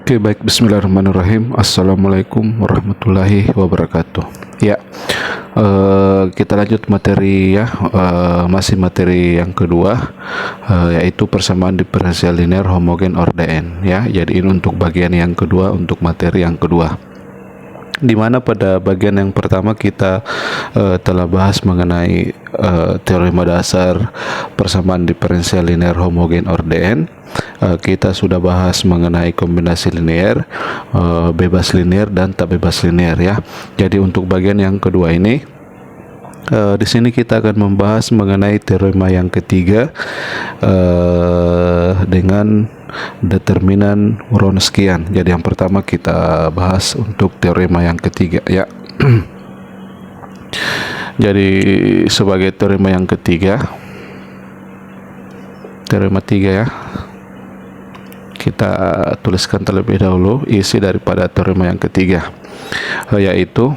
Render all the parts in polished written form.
Oke, baik. Bismillahirrahmanirrahim. Assalamualaikum warahmatullahi wabarakatuh. Ya, kita lanjut materi ya. Masih materi yang kedua, yaitu persamaan diferensial linear homogen ordn. Ya, jadi ini untuk bagian yang kedua, untuk materi yang kedua. Di mana pada bagian yang pertama kita telah bahas mengenai teorema dasar persamaan diferensial linear homogen ordn. Kita sudah bahas mengenai kombinasi linear, bebas linear dan tak bebas linear ya. Jadi untuk bagian yang kedua ini, di sini kita akan membahas mengenai teorema yang ketiga dengan determinan Wronskian. Jadi yang pertama kita bahas untuk teorema yang ketiga ya. Jadi sebagai teorema yang ketiga, teorema 3 ya, kita tuliskan terlebih dahulu isi daripada teorema yang ketiga, yaitu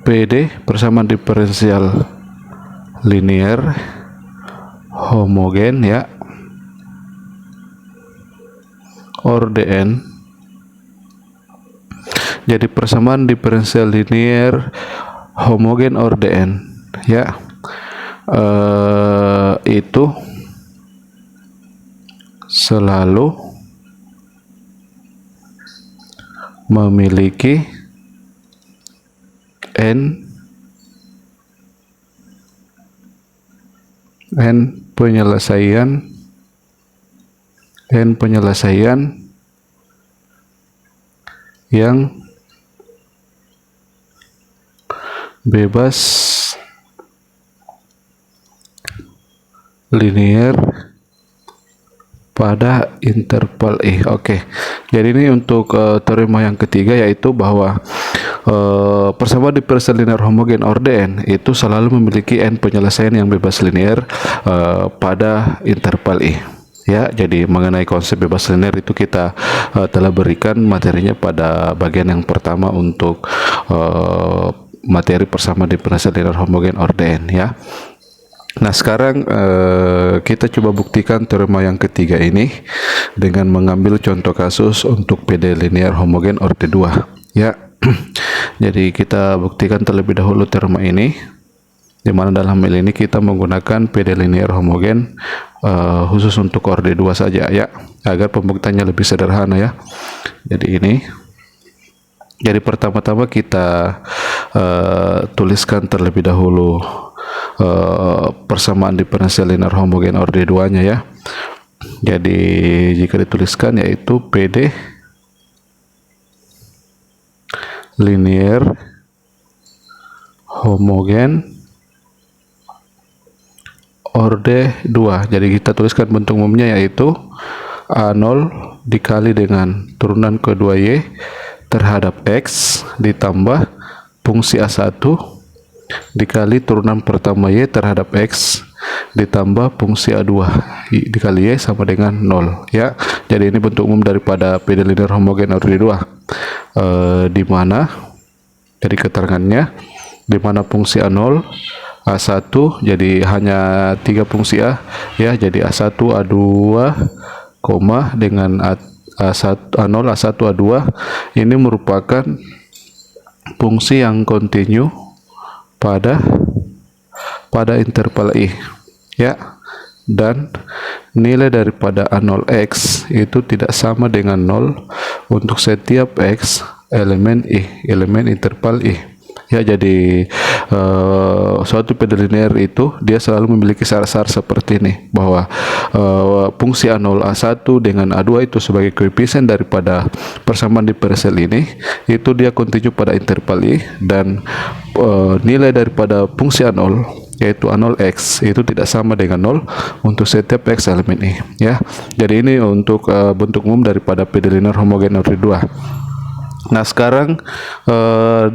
PD persamaan diferensial linear homogen ya ordn. Jadi persamaan diferensial linear homogen ordn ya, itu selalu memiliki n penyelesaian yang bebas linear pada interval I. Oke. Jadi ini untuk teorema yang ketiga, yaitu bahwa persamaan diferensial linear homogen ordn itu selalu memiliki n penyelesaian yang bebas linear pada interval I. Ya, jadi mengenai konsep bebas linear itu kita telah berikan materinya pada bagian yang pertama untuk materi persamaan diferensial linear homogen ordn ya. Nah, sekarang kita coba buktikan teorema yang ketiga ini dengan mengambil contoh kasus untuk PD linear homogen orde 2 ya. Jadi kita buktikan terlebih dahulu teorema ini, di mana dalam hal ini kita menggunakan PD linear homogen khusus untuk orde 2 saja ya, agar pembuktiannya lebih sederhana ya. Jadi ini, jadi pertama-tama kita tuliskan terlebih dahulu persamaan diferensial linear homogen orde 2 nya ya. Jadi jika dituliskan, yaitu PD linear homogen orde 2. Jadi kita tuliskan bentuk umumnya, yaitu A0 dikali dengan turunan kedua Y terhadap X ditambah fungsi A1 dikali turunan pertama Y terhadap X ditambah fungsi A2 dikali Y sama dengan 0 ya. Jadi ini bentuk umum daripada PD linear homogen orde 2, di mana dari keterangannya, di mana fungsi A0 A1, jadi hanya 3 fungsi A ya, jadi A1 A2 koma dengan A1 A0 A1 A2 ini merupakan fungsi yang kontinu pada interval I ya, dan nilai daripada A0x itu tidak sama dengan 0 untuk setiap X elemen I, elemen interval I ya. Jadi suatu PD linear itu dia selalu memiliki syarat-syarat seperti ini, bahwa fungsi A0 A1 dengan A2 itu sebagai koefisien daripada persamaan diferensial ini, itu dia kontinu pada interval I, dan nilai daripada fungsi A0 yaitu A0x itu tidak sama dengan 0 untuk setiap X elemen I ya. Jadi ini untuk bentuk umum daripada PD linear homogen orde 2. Nah, sekarang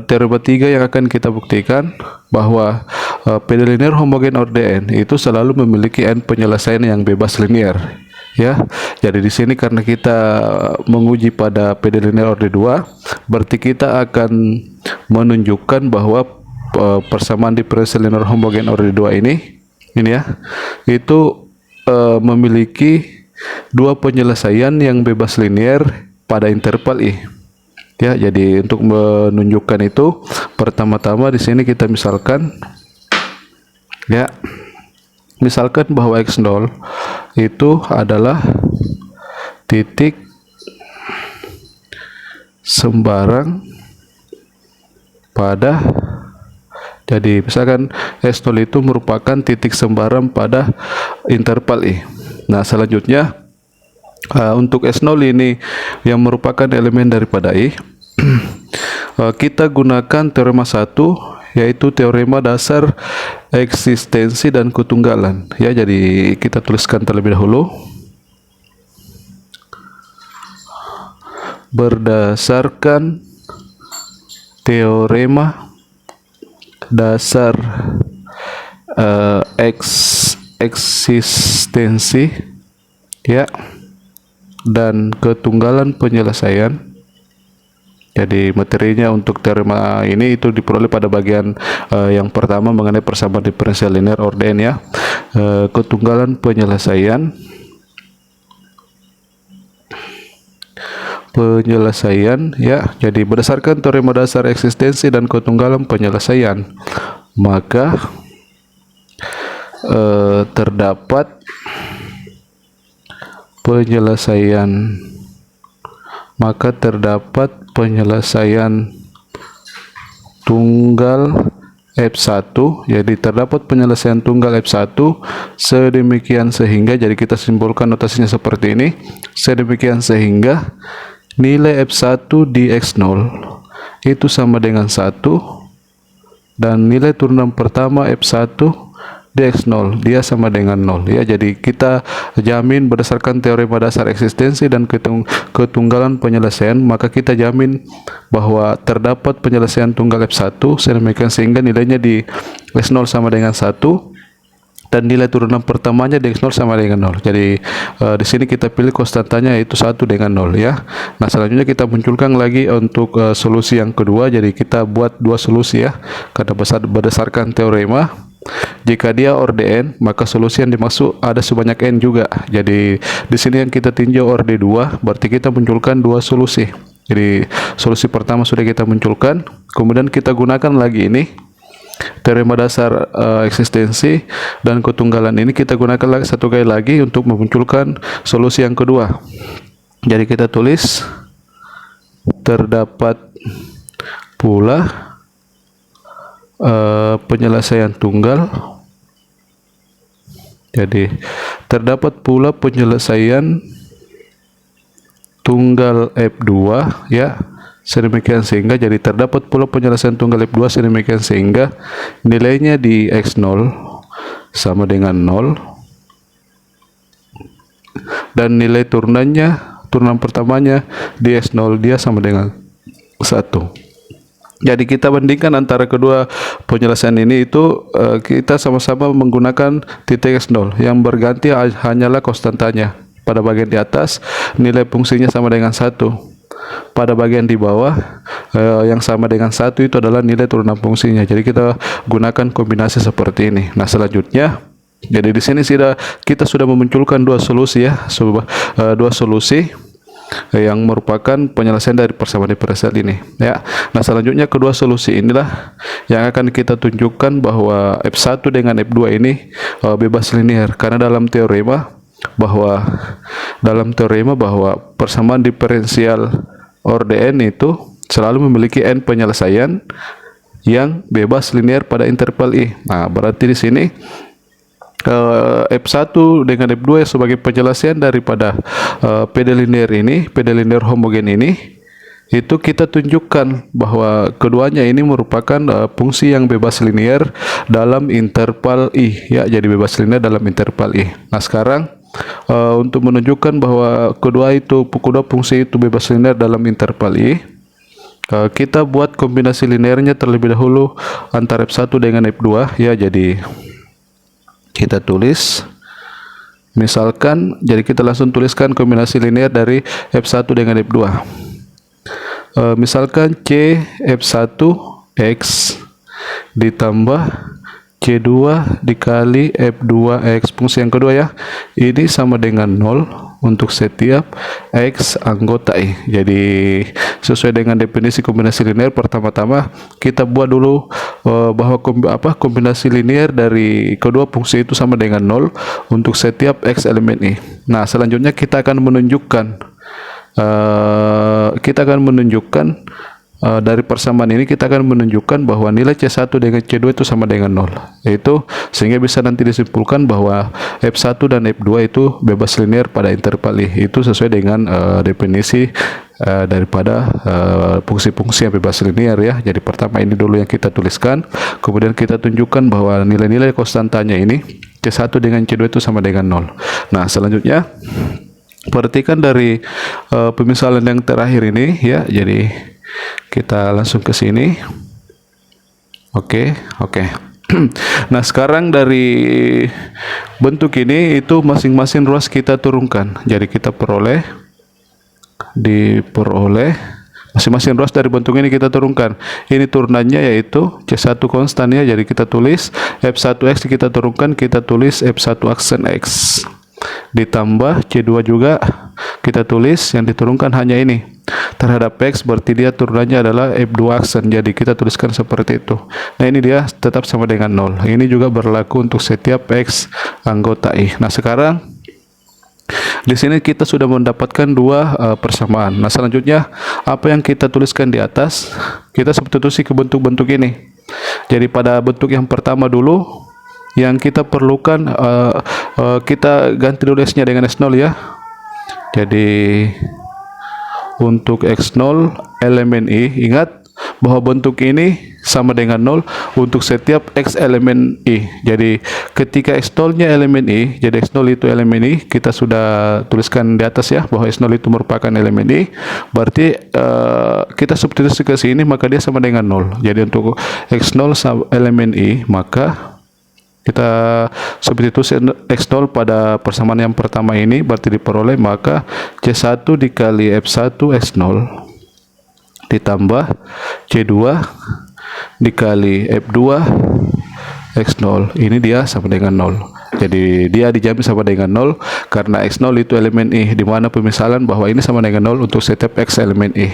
teorema 3 yang akan kita buktikan, bahwa PD linear homogen ordn itu selalu memiliki n penyelesaian yang bebas linear ya. Jadi di sini karena kita menguji pada PD linear orde 2, berarti kita akan menunjukkan bahwa persamaan diferensial linear homogen orde 2 ini ya, itu memiliki dua penyelesaian yang bebas linear pada interval I. Ya, jadi untuk menunjukkan itu, pertama-tama di sini kita misalkan, ya, misalkan bahwa x0 itu adalah titik sembarang pada, jadi misalkan x0 itu merupakan titik sembarang pada interval I. Nah, selanjutnya untuk S0 ini yang merupakan elemen daripada I, kita gunakan teorema 1, yaitu teorema dasar eksistensi dan ketunggalan. Ya, jadi kita tuliskan terlebih dahulu. Berdasarkan teorema dasar eksistensi, ya, dan ketunggalan penyelesaian. Jadi materinya untuk teorema ini itu diperoleh pada bagian yang pertama mengenai persamaan diferensial linear ORDN, ya. Ketunggalan penyelesaian ya. Jadi berdasarkan teorema dasar eksistensi dan ketunggalan penyelesaian, maka terdapat penyelesaian tunggal F1, jadi terdapat penyelesaian tunggal F1 sedemikian sehingga, jadi kita simpulkan notasinya seperti ini, sedemikian sehingga nilai F1 di X0 itu sama dengan 1 dan nilai turunan pertama F1 dx0 dia sama dengan 0, ya. Jadi kita jamin berdasarkan teorema dasar eksistensi dan ketunggalan penyelesaian, maka kita jamin bahwa terdapat penyelesaian tunggal F1 sedemikian sehingga nilainya di x0 sama dengan 1 dan nilai turunan pertamanya di x0 sama dengan 0. Jadi di sini kita pilih konstantanya yaitu 1 dengan 0, ya. Nah, selanjutnya kita munculkan lagi untuk solusi yang kedua. Jadi kita buat dua solusi, ya, karena berdasarkan teorema jika dia ORDN, maka solusi yang dimaksud ada sebanyak n juga. Jadi di sini yang kita tinjau ORD2, berarti kita munculkan dua solusi. Jadi solusi pertama sudah kita munculkan, kemudian kita gunakan lagi ini teorema dasar eksistensi dan ketunggalan ini, kita gunakan lagi satu kali lagi untuk memunculkan solusi yang kedua. Jadi kita tulis terdapat pula penyelesaian tunggal. Jadi terdapat pula penyelesaian tunggal F2, ya, sedemikian sehingga, jadi terdapat pula penyelesaian tunggal F2 sedemikian sehingga nilainya di X0 sama dengan 0 dan nilai turunan pertamanya di X0 dia sama dengan 1. Jadi kita bandingkan antara kedua penyelesaian ini, itu kita sama-sama menggunakan titik x0 yang berganti hanyalah konstantanya. Pada bagian di atas nilai fungsinya sama dengan 1, pada bagian di bawah yang sama dengan 1 itu adalah nilai turunan fungsinya. Jadi kita gunakan kombinasi seperti ini. Nah, selanjutnya, jadi di sini kita sudah memunculkan dua solusi, ya, dua solusi yang merupakan penyelesaian dari persamaan diferensial ini, ya. Nah, selanjutnya kedua solusi inilah yang akan kita tunjukkan bahwa F1 dengan F2 ini bebas linear, karena dalam teorema bahwa persamaan diferensial ORDN itu selalu memiliki n penyelesaian yang bebas linear pada interval I. Nah, berarti di sini F1 dengan F2 sebagai penyelesaian daripada PD linear ini, PD linear homogen ini, itu kita tunjukkan bahwa keduanya ini merupakan fungsi yang bebas linear dalam interval I, ya. Jadi bebas linear dalam interval I. Nah, sekarang untuk menunjukkan bahwa kedua fungsi itu bebas linear dalam interval I, kita buat kombinasi linearnya terlebih dahulu antara F1 dengan F2, ya. Jadi kita tulis misalkan, jadi kita langsung tuliskan kombinasi linear dari F1 dengan F2. Misalkan C F1 X ditambah C2 dikali F2X fungsi yang kedua ya, ini sama dengan 0 untuk setiap X anggota I. Jadi sesuai dengan definisi kombinasi linear, pertama-tama kita buat dulu bahwa kombinasi linear dari kedua fungsi itu sama dengan 0 untuk setiap X elemen I. Nah selanjutnya kita akan menunjukkan dari persamaan ini kita akan menunjukkan bahwa nilai C1 dengan C2 itu sama dengan 0. Yaitu sehingga bisa nanti disimpulkan bahwa F1 dan F2 itu bebas linear pada interval I. Itu sesuai dengan definisi daripada fungsi-fungsi yang bebas linear ya. Jadi pertama ini dulu yang kita tuliskan, kemudian kita tunjukkan bahwa nilai-nilai konstantanya ini C1 dengan C2 itu sama dengan 0. Nah selanjutnya perhatikan dari pemisalan yang terakhir ini ya. Jadi kita langsung ke sini. Oke. Nah sekarang dari bentuk ini itu masing-masing ruas kita turunkan. Jadi kita diperoleh masing-masing ruas dari bentuk ini kita turunkan. Ini turunannya yaitu C1 konstan ya. Jadi kita tulis F1X kita turunkan, kita tulis F1 aksen X ditambah C2 juga kita tulis, yang diturunkan hanya ini terhadap X, berarti dia turunannya adalah F2 aksen. Jadi kita tuliskan seperti itu. Nah ini dia tetap sama dengan 0. Ini juga berlaku untuk setiap X anggota I. Nah sekarang di sini kita sudah mendapatkan dua persamaan. Nah selanjutnya apa yang kita tuliskan di atas kita substitusi ke bentuk-bentuk ini. Jadi pada bentuk yang pertama dulu yang kita perlukan kita ganti dulu S-nya dengan S0 ya. Jadi untuk X0 elemen I, ingat bahwa bentuk ini sama dengan 0 untuk setiap X elemen I. Jadi ketika X0 nya elemen I, jadi X0 itu elemen I, kita sudah tuliskan di atas ya bahwa X0 itu merupakan elemen I. Berarti kita substitusi ke sini maka dia sama dengan 0. Jadi untuk X0 elemen I maka kita substitusi X0 pada persamaan yang pertama ini, berarti diperoleh maka C1 dikali F1 X0 ditambah C2 dikali F2 X0, ini dia sama dengan 0. Jadi dia dijamin sama dengan 0 karena X0 itu elemen I, di mana pemisalan bahwa ini sama dengan 0 untuk setiap X elemen I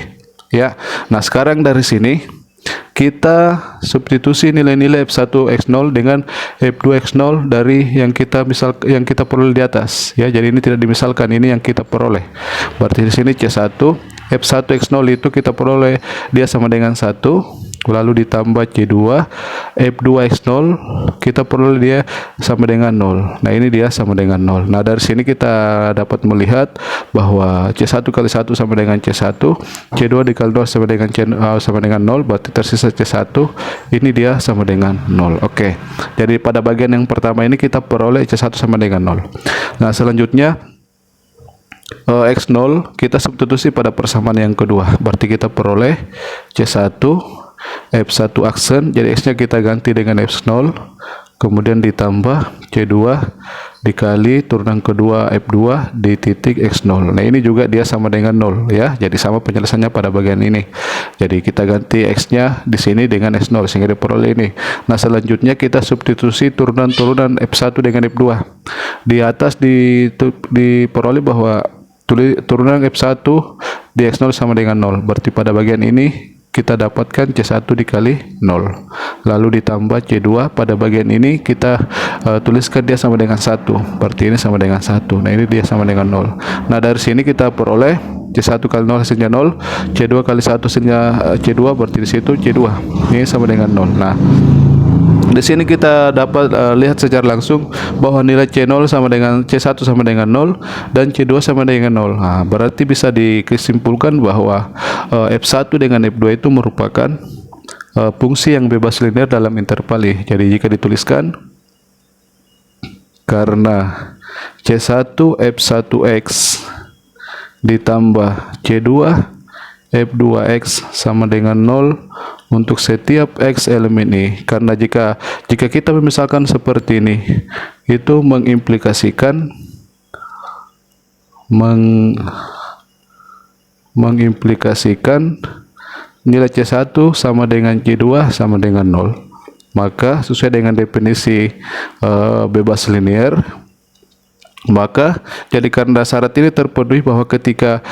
ya. Nah sekarang dari sini kita substitusi nilai-nilai F1 X0 dengan F2 X0 dari yang kita peroleh di atas ya. Jadi ini tidak dimisalkan, ini yang kita peroleh. Berarti di sini C1 F1 X0 itu kita peroleh dia sama dengan 1, lalu ditambah C2 F2 X0 kita peroleh dia sama dengan 0. Nah ini dia sama dengan 0. Nah dari sini kita dapat melihat bahwa C1 kali 1 sama dengan C1, C2 dikali 2 sama dengan 0, berarti tersisa C1, ini dia sama dengan 0. Oke. Jadi pada bagian yang pertama ini kita peroleh C1 sama dengan 0. Nah selanjutnya X0 kita substitusi pada persamaan yang kedua, berarti kita peroleh C1 F1 aksen, jadi X nya kita ganti dengan F0, kemudian ditambah C2 dikali turunan kedua F2 di titik X0. Nah ini juga dia sama dengan 0 ya. Jadi sama penyelesaiannya pada bagian ini. Jadi kita ganti X nya di sini dengan S0 sehingga diperoleh ini. Nah selanjutnya kita substitusi turunan-turunan F1 dengan F2. Di atas diperoleh bahwa turunan F1 di X0 sama dengan 0. Berarti pada bagian ini kita dapatkan C1 dikali 0, lalu ditambah C2 pada bagian ini kita tuliskan dia sama dengan 1, berarti ini sama dengan 1. Nah ini dia sama dengan 0. Nah dari sini kita peroleh C1 kali 0 hasilnya 0, C2 kali 1 hasilnya C2, berarti di situ C2 ini sama dengan 0. Nah di sini kita dapat lihat secara langsung bahwa nilai C0 sama dengan C1 sama dengan 0 dan C2 sama dengan 0. Nah, berarti bisa disimpulkan bahwa F1 dengan F2 itu merupakan fungsi yang bebas linear dalam interval I. Jadi jika dituliskan karena C1 F1X ditambah C2 F2X sama dengan 0 untuk setiap X elemen I. Karena jika kita misalkan seperti ini, itu mengimplikasikan nilai C1 sama dengan C2 sama dengan 0. maka sesuai dengan definisi bebas linear, maka jadikan syarat ini terpenuhi bahwa ketika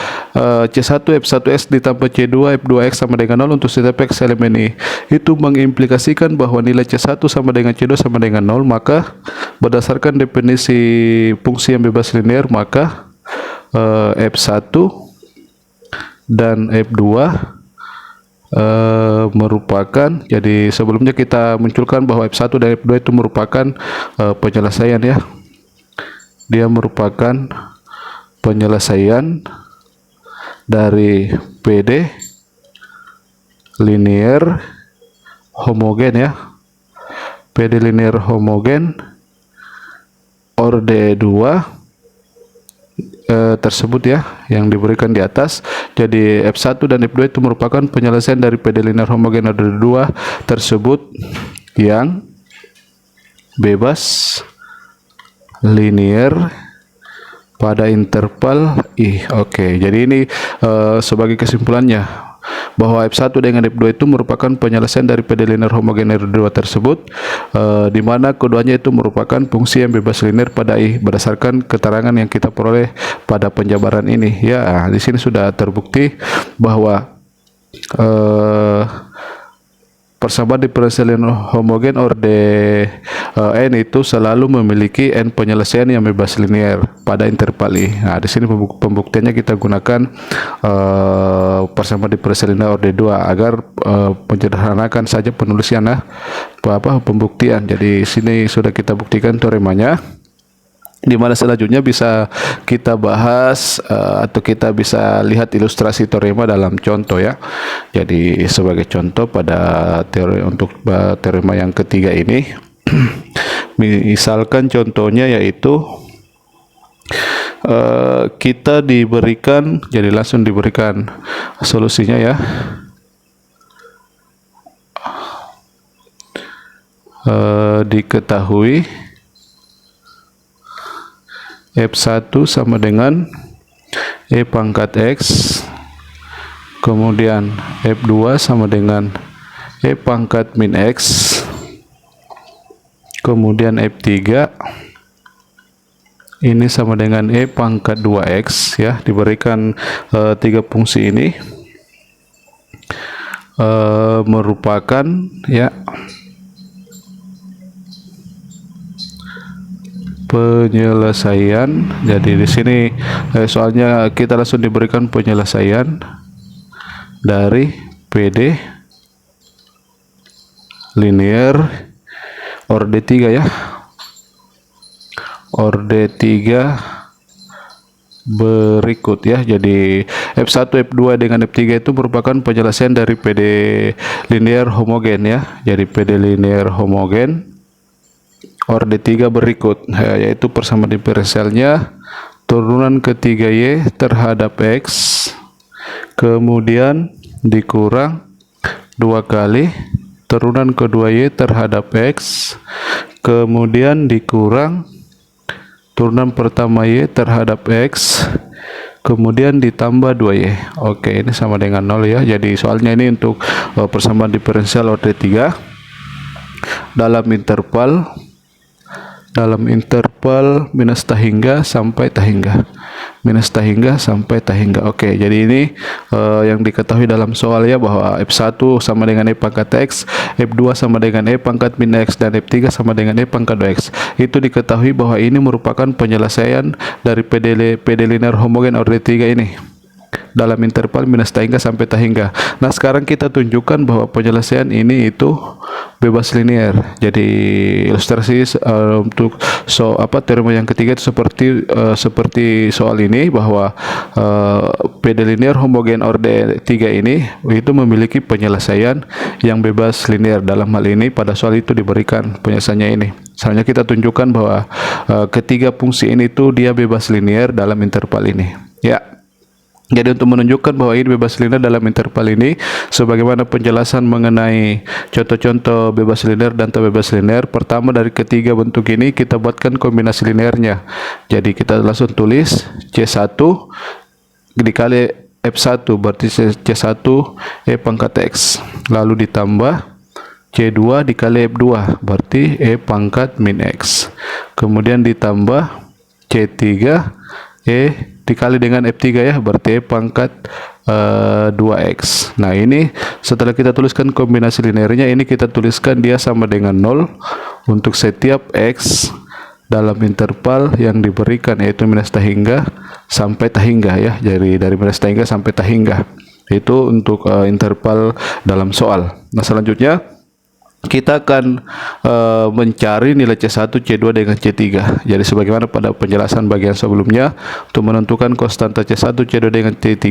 C1 F1S ditambah C2 F2X sama dengan 0 untuk setiap X elemen I itu mengimplikasikan bahwa nilai C1 sama dengan C2 sama dengan 0, maka berdasarkan definisi fungsi yang bebas linear, maka F1 dan F2 merupakan, jadi sebelumnya kita munculkan bahwa F1 dan F2 itu merupakan penyelesaian ya. Dia merupakan penyelesaian dari PD linear homogen ya. PD linear homogen orde 2 tersebut ya, yang diberikan di atas. Jadi F1 dan F2 itu merupakan penyelesaian dari PD linear homogen orde 2 tersebut yang bebas linear pada interval I. Oke, jadi ini sebagai kesimpulannya bahwa F1 dengan F2 itu merupakan penyelesaian dari PD linear homogen orde 2 tersebut, di mana keduanya itu merupakan fungsi yang bebas linear pada I berdasarkan keterangan yang kita peroleh pada penjabaran ini ya. Di sini sudah terbukti bahwa persamaan diferensial homogen orde n itu selalu memiliki n penyelesaian yang bebas linear pada interval I. Nah, di sini pembuktiannya kita gunakan persamaan diferensial orde 2 agar menyederhanakan saja penulisan pembuktian. Jadi sini sudah kita buktikan teoremanya, di mana selanjutnya bisa kita bahas atau kita bisa lihat ilustrasi teorema dalam contoh ya. Jadi sebagai contoh pada teorema yang ketiga ini misalkan contohnya yaitu kita diberikan, jadi langsung diberikan solusinya ya. Diketahui F1 sama dengan E pangkat X, kemudian F2 sama dengan E pangkat min X, kemudian F3 ini sama dengan E pangkat 2X ya. Diberikan tiga fungsi ini merupakan ya penyelesaian. Jadi di sini soalnya kita langsung diberikan penyelesaian dari PD linear orde 3 ya. Orde 3 berikut ya. Jadi F1, F2 dengan F3 itu merupakan penyelesaian dari PD linear homogen ya. Jadi PD linear homogen orde 3 berikut, yaitu persamaan diferensialnya turunan ketiga Y terhadap X, kemudian dikurang 2 kali turunan kedua Y terhadap X, kemudian dikurang turunan pertama Y terhadap X, kemudian ditambah 2Y. Oke, ini sama dengan 0 ya. Jadi soalnya ini untuk persamaan diferensial orde 3 dalam interval minus tahingga sampai tahingga, minus tahingga sampai tahingga. Oke, jadi ini yang diketahui dalam soal ya, bahwa F1 sama dengan E pangkat X, F2 sama dengan E pangkat min X, dan F3 sama dengan E pangkat 2X. Itu diketahui bahwa ini merupakan penyelesaian dari PD linear homogen orde 3 ini dalam interval minus tahingga sampai tahingga. Nah, sekarang kita tunjukkan bahwa penyelesaian ini itu bebas linear. Jadi ilustrasi untuk teorema yang ketiga itu seperti soal ini, bahwa PD linear homogen orde 3 ini itu memiliki penyelesaian yang bebas linear. Dalam hal ini pada soal itu diberikan penyelesaiannya ini. Misalnya kita tunjukkan bahwa ketiga fungsi ini tuh dia bebas linear dalam interval ini ya. Jadi untuk menunjukkan bahwa ini bebas linear dalam interval ini, sebagaimana penjelasan mengenai contoh-contoh bebas linear dan tak bebas linear, pertama dari ketiga bentuk ini kita buatkan kombinasi linearnya. Jadi kita langsung tulis C1 dikali F1 berarti C1 E pangkat X, lalu ditambah C2 dikali F2 berarti E pangkat min X, kemudian ditambah C3 E dikali dengan F3 ya, berarti E pangkat 2X. Nah ini setelah kita tuliskan kombinasi linearnya, ini kita tuliskan dia sama dengan 0 untuk setiap X dalam interval yang diberikan, yaitu minus tahingga sampai tahingga ya. Jadi dari minus tahingga sampai tahingga itu untuk interval dalam soal. Nah selanjutnya kita akan mencari nilai C1, C2 dengan C3. Jadi sebagaimana pada penjelasan bagian sebelumnya, untuk menentukan konstanta C1, C2 dengan C3,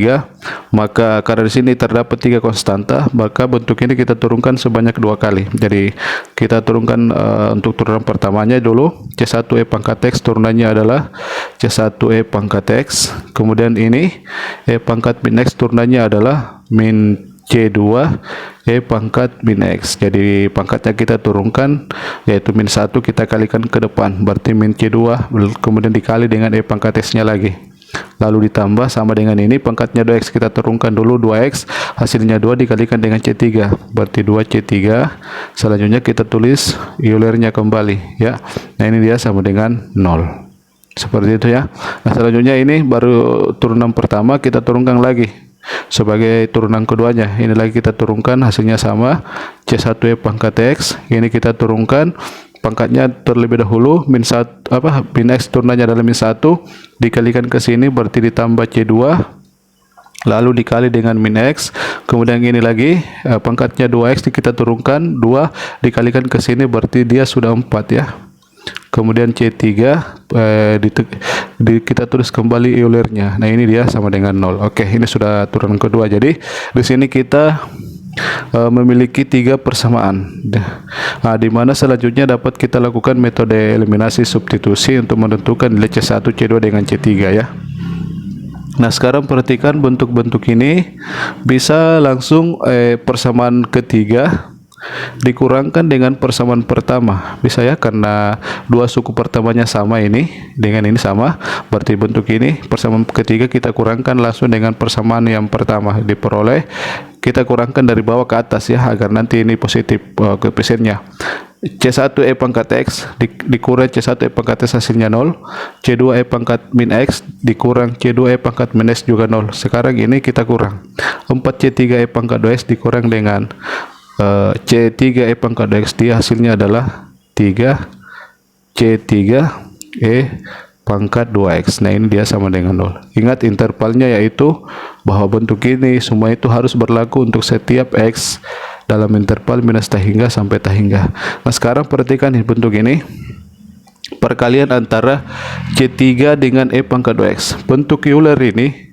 maka karena di sini terdapat 3 konstanta, maka bentuk ini kita turunkan sebanyak 2 kali. Jadi kita turunkan untuk turunan pertamanya dulu, C1 E pangkat X, turunannya adalah C1 E pangkat X. Kemudian ini E pangkat min X, turunannya adalah min C2 E pangkat min X. Jadi pangkatnya kita turunkan, yaitu min 1 kita kalikan ke depan, berarti min C2, kemudian dikali dengan E pangkat X nya lagi, lalu ditambah sama dengan ini pangkatnya 2X, kita turunkan dulu 2X, hasilnya 2 dikalikan dengan C3, berarti 2C3. Selanjutnya kita tulis Eulernya kembali ya. Nah ini dia sama dengan 0, seperti itu ya. Nah selanjutnya ini baru turunan pertama, kita turunkan lagi sebagai turunan keduanya. Ini lagi kita turunkan, hasilnya sama, C1 E pangkat X. Ini kita turunkan pangkatnya terlebih dahulu, min X turunannya adalah min 1 dikalikan ke sini, berarti ditambah C2 lalu dikali dengan min X. Kemudian ini lagi pangkatnya 2X kita turunkan, 2 dikalikan ke sini, berarti dia sudah 4 ya. Kemudian C3 kita tulis kembali Eulernya. Nah ini dia sama dengan 0. Oke, ini sudah turunan kedua. Jadi di sini kita memiliki 3 persamaan. Nah, di mana selanjutnya dapat kita lakukan metode eliminasi substitusi untuk menentukan nilai C1, C2 dengan C3 ya. Nah sekarang perhatikan bentuk-bentuk ini, bisa langsung persamaan ketiga dikurangkan dengan persamaan pertama, bisa ya, karena dua suku pertamanya sama, ini dengan ini sama, berarti bentuk ini persamaan ketiga kita kurangkan langsung dengan persamaan yang pertama, diperoleh kita kurangkan dari bawah ke atas ya, agar nanti ini positif koefisiennya. C1 E pangkat X dikurang C1 E pangkat X hasilnya 0, C2 E pangkat min X dikurang C2 E pangkat min X juga 0. Sekarang ini kita kurang 4C3 E pangkat 2X dikurang dengan C3 E pangkat 2X, dia hasilnya adalah 3 C3 E pangkat 2X. Nah ini dia sama dengan 0. Ingat intervalnya, yaitu bahwa bentuk ini semua itu harus berlaku untuk setiap X dalam interval minus tahingga sampai tahingga. Nah sekarang perhatikan bentuk ini, perkalian antara C3 dengan E pangkat 2X. Bentuk Euler ini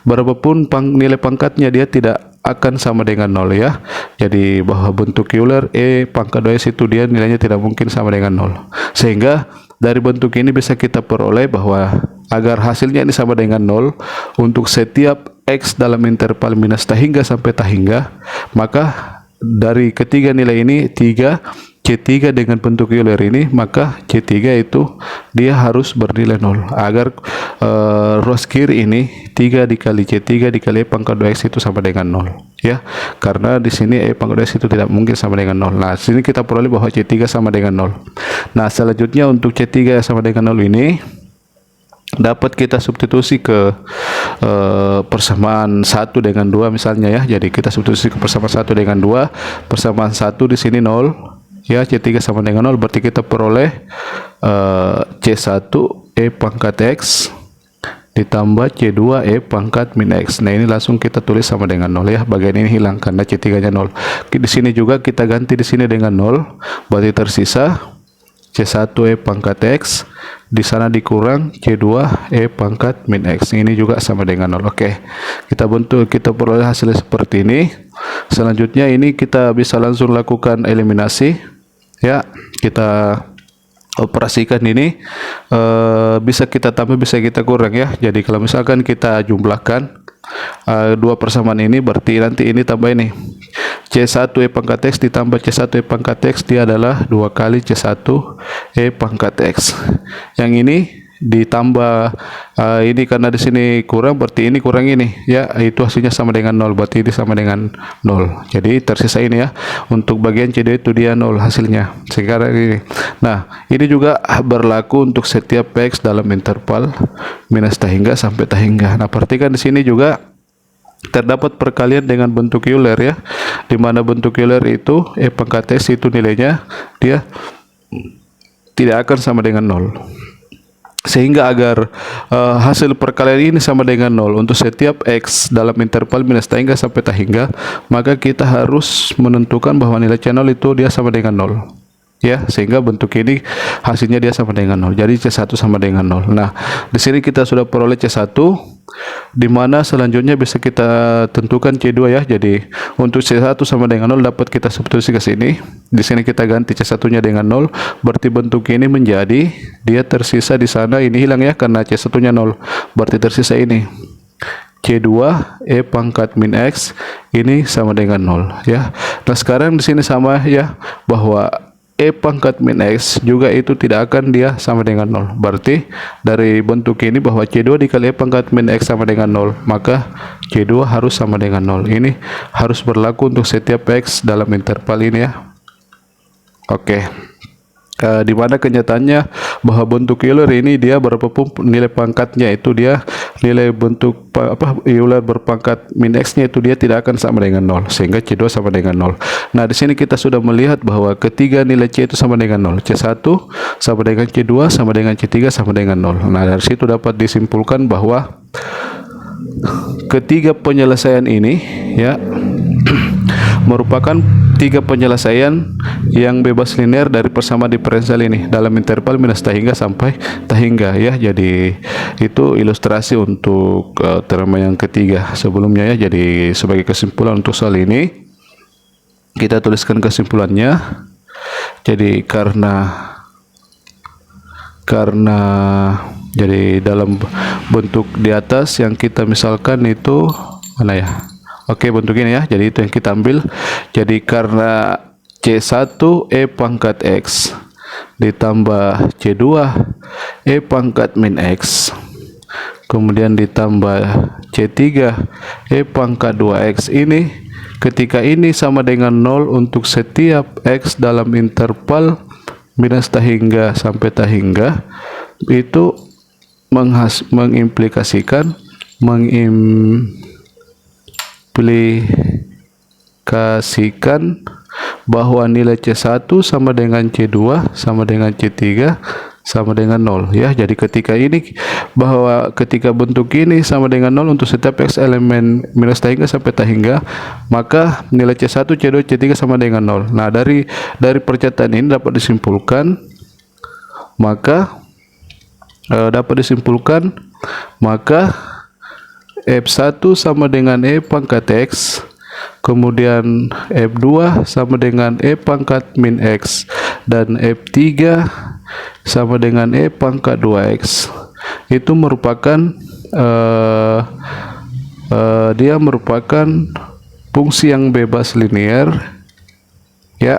berapapun nilai pangkatnya, dia tidak akan sama dengan 0 ya. Jadi bahwa bentuk Euler E pangkat 2X itu dia nilainya tidak mungkin sama dengan 0. Sehingga dari bentuk ini bisa kita peroleh bahwa agar hasilnya ini sama dengan 0 untuk setiap X dalam interval minus tahingga sampai tahingga, maka dari ketiga nilai ini, 3 C3 dengan bentuk Euler ini, maka C3 itu dia harus bernilai 0 agar ruas kiri ini 3 dikali C3 dikali E pangkat 2X itu sama dengan 0 ya, karena di sini E pangkat 2X itu tidak mungkin sama dengan 0. Nah sini kita peroleh bahwa C3 sama dengan 0. Nah selanjutnya untuk C3 sama dengan 0 ini dapat kita substitusi ke persamaan 1 dengan 2 misalnya ya. Jadi kita substitusi ke persamaan 1 dengan 2, persamaan 1 di sini 0 ya, C3 sama dengan 0, berarti kita peroleh C1 E pangkat X ditambah C2 E pangkat min X. Nah ini langsung kita tulis sama dengan 0 ya, bagian ini hilang karena C3 nya 0. Di sini juga kita ganti di sini dengan 0, berarti tersisa C1 E pangkat X, di sana dikurang C2 E pangkat min X. Ini juga sama dengan 0. Oke, kita peroleh hasilnya seperti ini. Selanjutnya ini kita bisa langsung lakukan eliminasi ya. Kita operasikan ini, bisa kita tambah bisa kita kurang ya. Jadi kalau misalkan kita jumlahkan dua persamaan ini, berarti nanti ini tambah ini C1 E pangkat X ditambah C1 E pangkat X, dia adalah 2 kali C1 E pangkat X. Yang ini ditambah ini, karena di sini kurang berarti ini kurang ini ya, itu hasilnya sama dengan 0, berarti ini sama dengan 0. Jadi tersisa ini ya, untuk bagian C2 itu dia 0 hasilnya sekarang ini. Nah, ini juga berlaku untuk setiap X dalam interval minus tahingga sampai tahingga. Nah, perhatikan di sini juga terdapat perkalian dengan bentuk Euler ya, di mana bentuk Euler itu E pangkat X itu nilainya dia tidak akan sama dengan 0. Sehingga agar hasil perkalian ini sama dengan 0 untuk setiap X dalam interval minus tahingga sampai tahingga, maka kita harus menentukan bahwa nilai C0 itu dia sama dengan 0 ya, sehingga bentuk ini hasilnya dia sama dengan 0. Jadi C1 sama dengan 0. Nah, di sini kita sudah peroleh C1, di mana selanjutnya bisa kita tentukan C2 ya. Jadi untuk C1 sama dengan 0 dapat kita substitusi ke sini. Di sini kita ganti C1-nya dengan 0, berarti bentuk ini menjadi dia tersisa di sana, ini hilang ya karena C1-nya 0. Berarti tersisa ini C2 E pangkat min X ini sama dengan 0 ya. Nah, sekarang di sini sama ya, bahwa E pangkat min X juga itu tidak akan dia sama dengan 0. Berarti dari bentuk ini bahwa C2 dikali E pangkat min X sama dengan 0, maka C2 harus sama dengan 0. Ini harus berlaku untuk setiap X dalam interval ini ya. Oke. Di mana kenyataannya bahwa bentuk Euler ini dia berapapun nilai pangkatnya itu dia nilai bentuk Euler berpangkat min X-nya itu dia tidak akan sama dengan 0, sehingga C2 sama dengan 0. Nah, di sini kita sudah melihat bahwa ketiga nilai C itu sama dengan 0. C1 sama dengan C2 sama dengan C3 sama dengan 0. Nah, dari situ dapat disimpulkan bahwa ketiga penyelesaian ini ya merupakan tiga penyelesaian yang bebas linear dari persamaan diferensial ini dalam interval minus tahingga sampai tahingga ya. Jadi itu ilustrasi untuk teorema yang ketiga sebelumnya ya. Jadi sebagai kesimpulan untuk soal ini kita tuliskan kesimpulannya. Jadi karena jadi dalam bentuk di atas yang kita misalkan itu mana ya? Oke, bentuk ini ya. Jadi itu yang kita ambil. Jadi karena C1 E pangkat X ditambah C2 E pangkat min X, kemudian ditambah C3 E pangkat 2X ini, ketika ini sama dengan 0 untuk setiap X dalam interval minus tahingga sampai tahingga, itu mengimplikasikan bahwa nilai C1 sama dengan C2 sama dengan C3 sama dengan 0 ya. Jadi ketika bentuk ini sama dengan 0 untuk setiap X elemen minus tahingga sampai tahingga, maka nilai C1, C2, C3 sama dengan 0. Nah, dari percataan ini dapat disimpulkan maka F1 sama dengan E pangkat X, kemudian F2 sama dengan E pangkat min X, dan F3 sama dengan E pangkat 2X itu merupakan dia merupakan fungsi yang bebas linear ya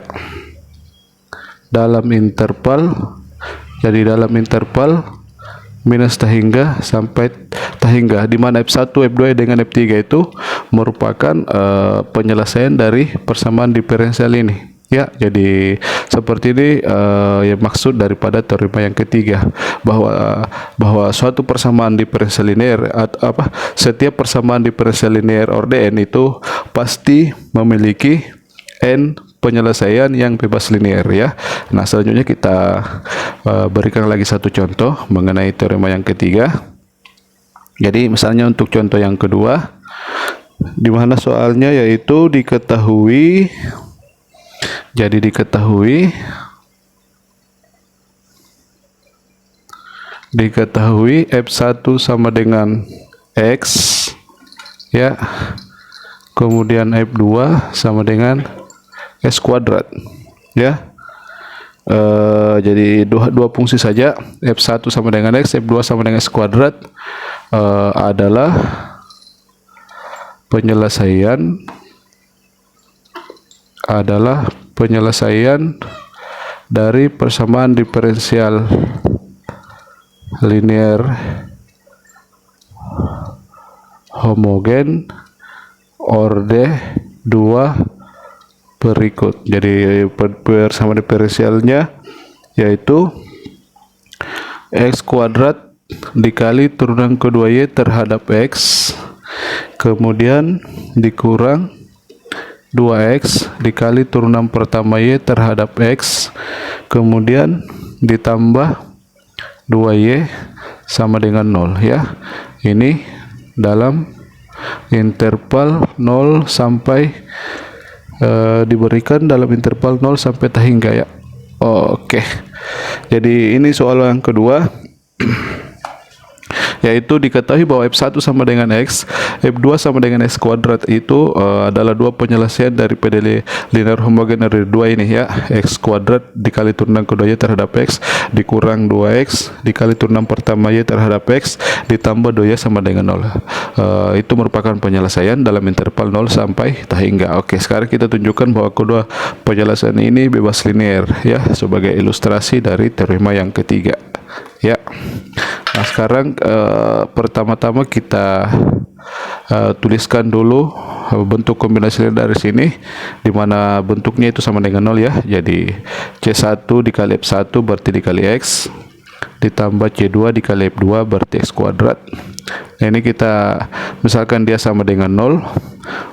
dalam interval. Jadi dalam interval minus tahingga sampai tahingga, di mana F1, F2 dengan F3 itu merupakan penyelesaian dari persamaan diferensial ini ya. Jadi seperti ini yang maksud daripada teorema yang ketiga, bahwa suatu persamaan diferensial linear setiap persamaan diferensial linear orde n itu pasti memiliki n penyelesaian yang bebas linear ya. Nah, selanjutnya kita berikan lagi satu contoh mengenai teorema yang ketiga. Jadi misalnya untuk contoh yang kedua, di mana soalnya yaitu diketahui F1 sama dengan X ya, kemudian F2 sama dengan S kuadrat ya. Jadi dua fungsi saja, F1 sama dengan X, F2 sama dengan S kuadrat, adalah penyelesaian dari persamaan diferensial linear homogen orde 2 berikut. Jadi persamaan diferensialnya yaitu x kuadrat dikali turunan kedua y terhadap x, kemudian dikurang 2x dikali turunan pertama y terhadap x, kemudian ditambah 2y sama dengan 0 ya. Ini dalam interval 0 sampai diberikan dalam interval 0 sampai tak hingga ya. Oke. Jadi ini soal yang kedua. Yaitu diketahui bahwa F1 sama dengan X, F2 sama dengan X kuadrat itu adalah dua penyelesaian dari PDL linear homogen dari dua ini ya. X kuadrat dikali turunan kedua Y terhadap X dikurang 2X dikali turunan pertama Y terhadap X ditambah 2Y sama dengan 0. Itu merupakan penyelesaian dalam interval 0 sampai tak hingga. Oke, sekarang kita tunjukkan bahwa kedua penyelesaian ini bebas linear ya, sebagai ilustrasi dari teorema yang ketiga ya. Nah sekarang pertama-tama kita tuliskan dulu bentuk kombinasi dari sini, dimana bentuknya itu sama dengan 0 ya. Jadi C1 dikali F1 berarti dikali X ditambah C2 dikali F2 berarti X kuadrat. Nah ini kita misalkan dia sama dengan 0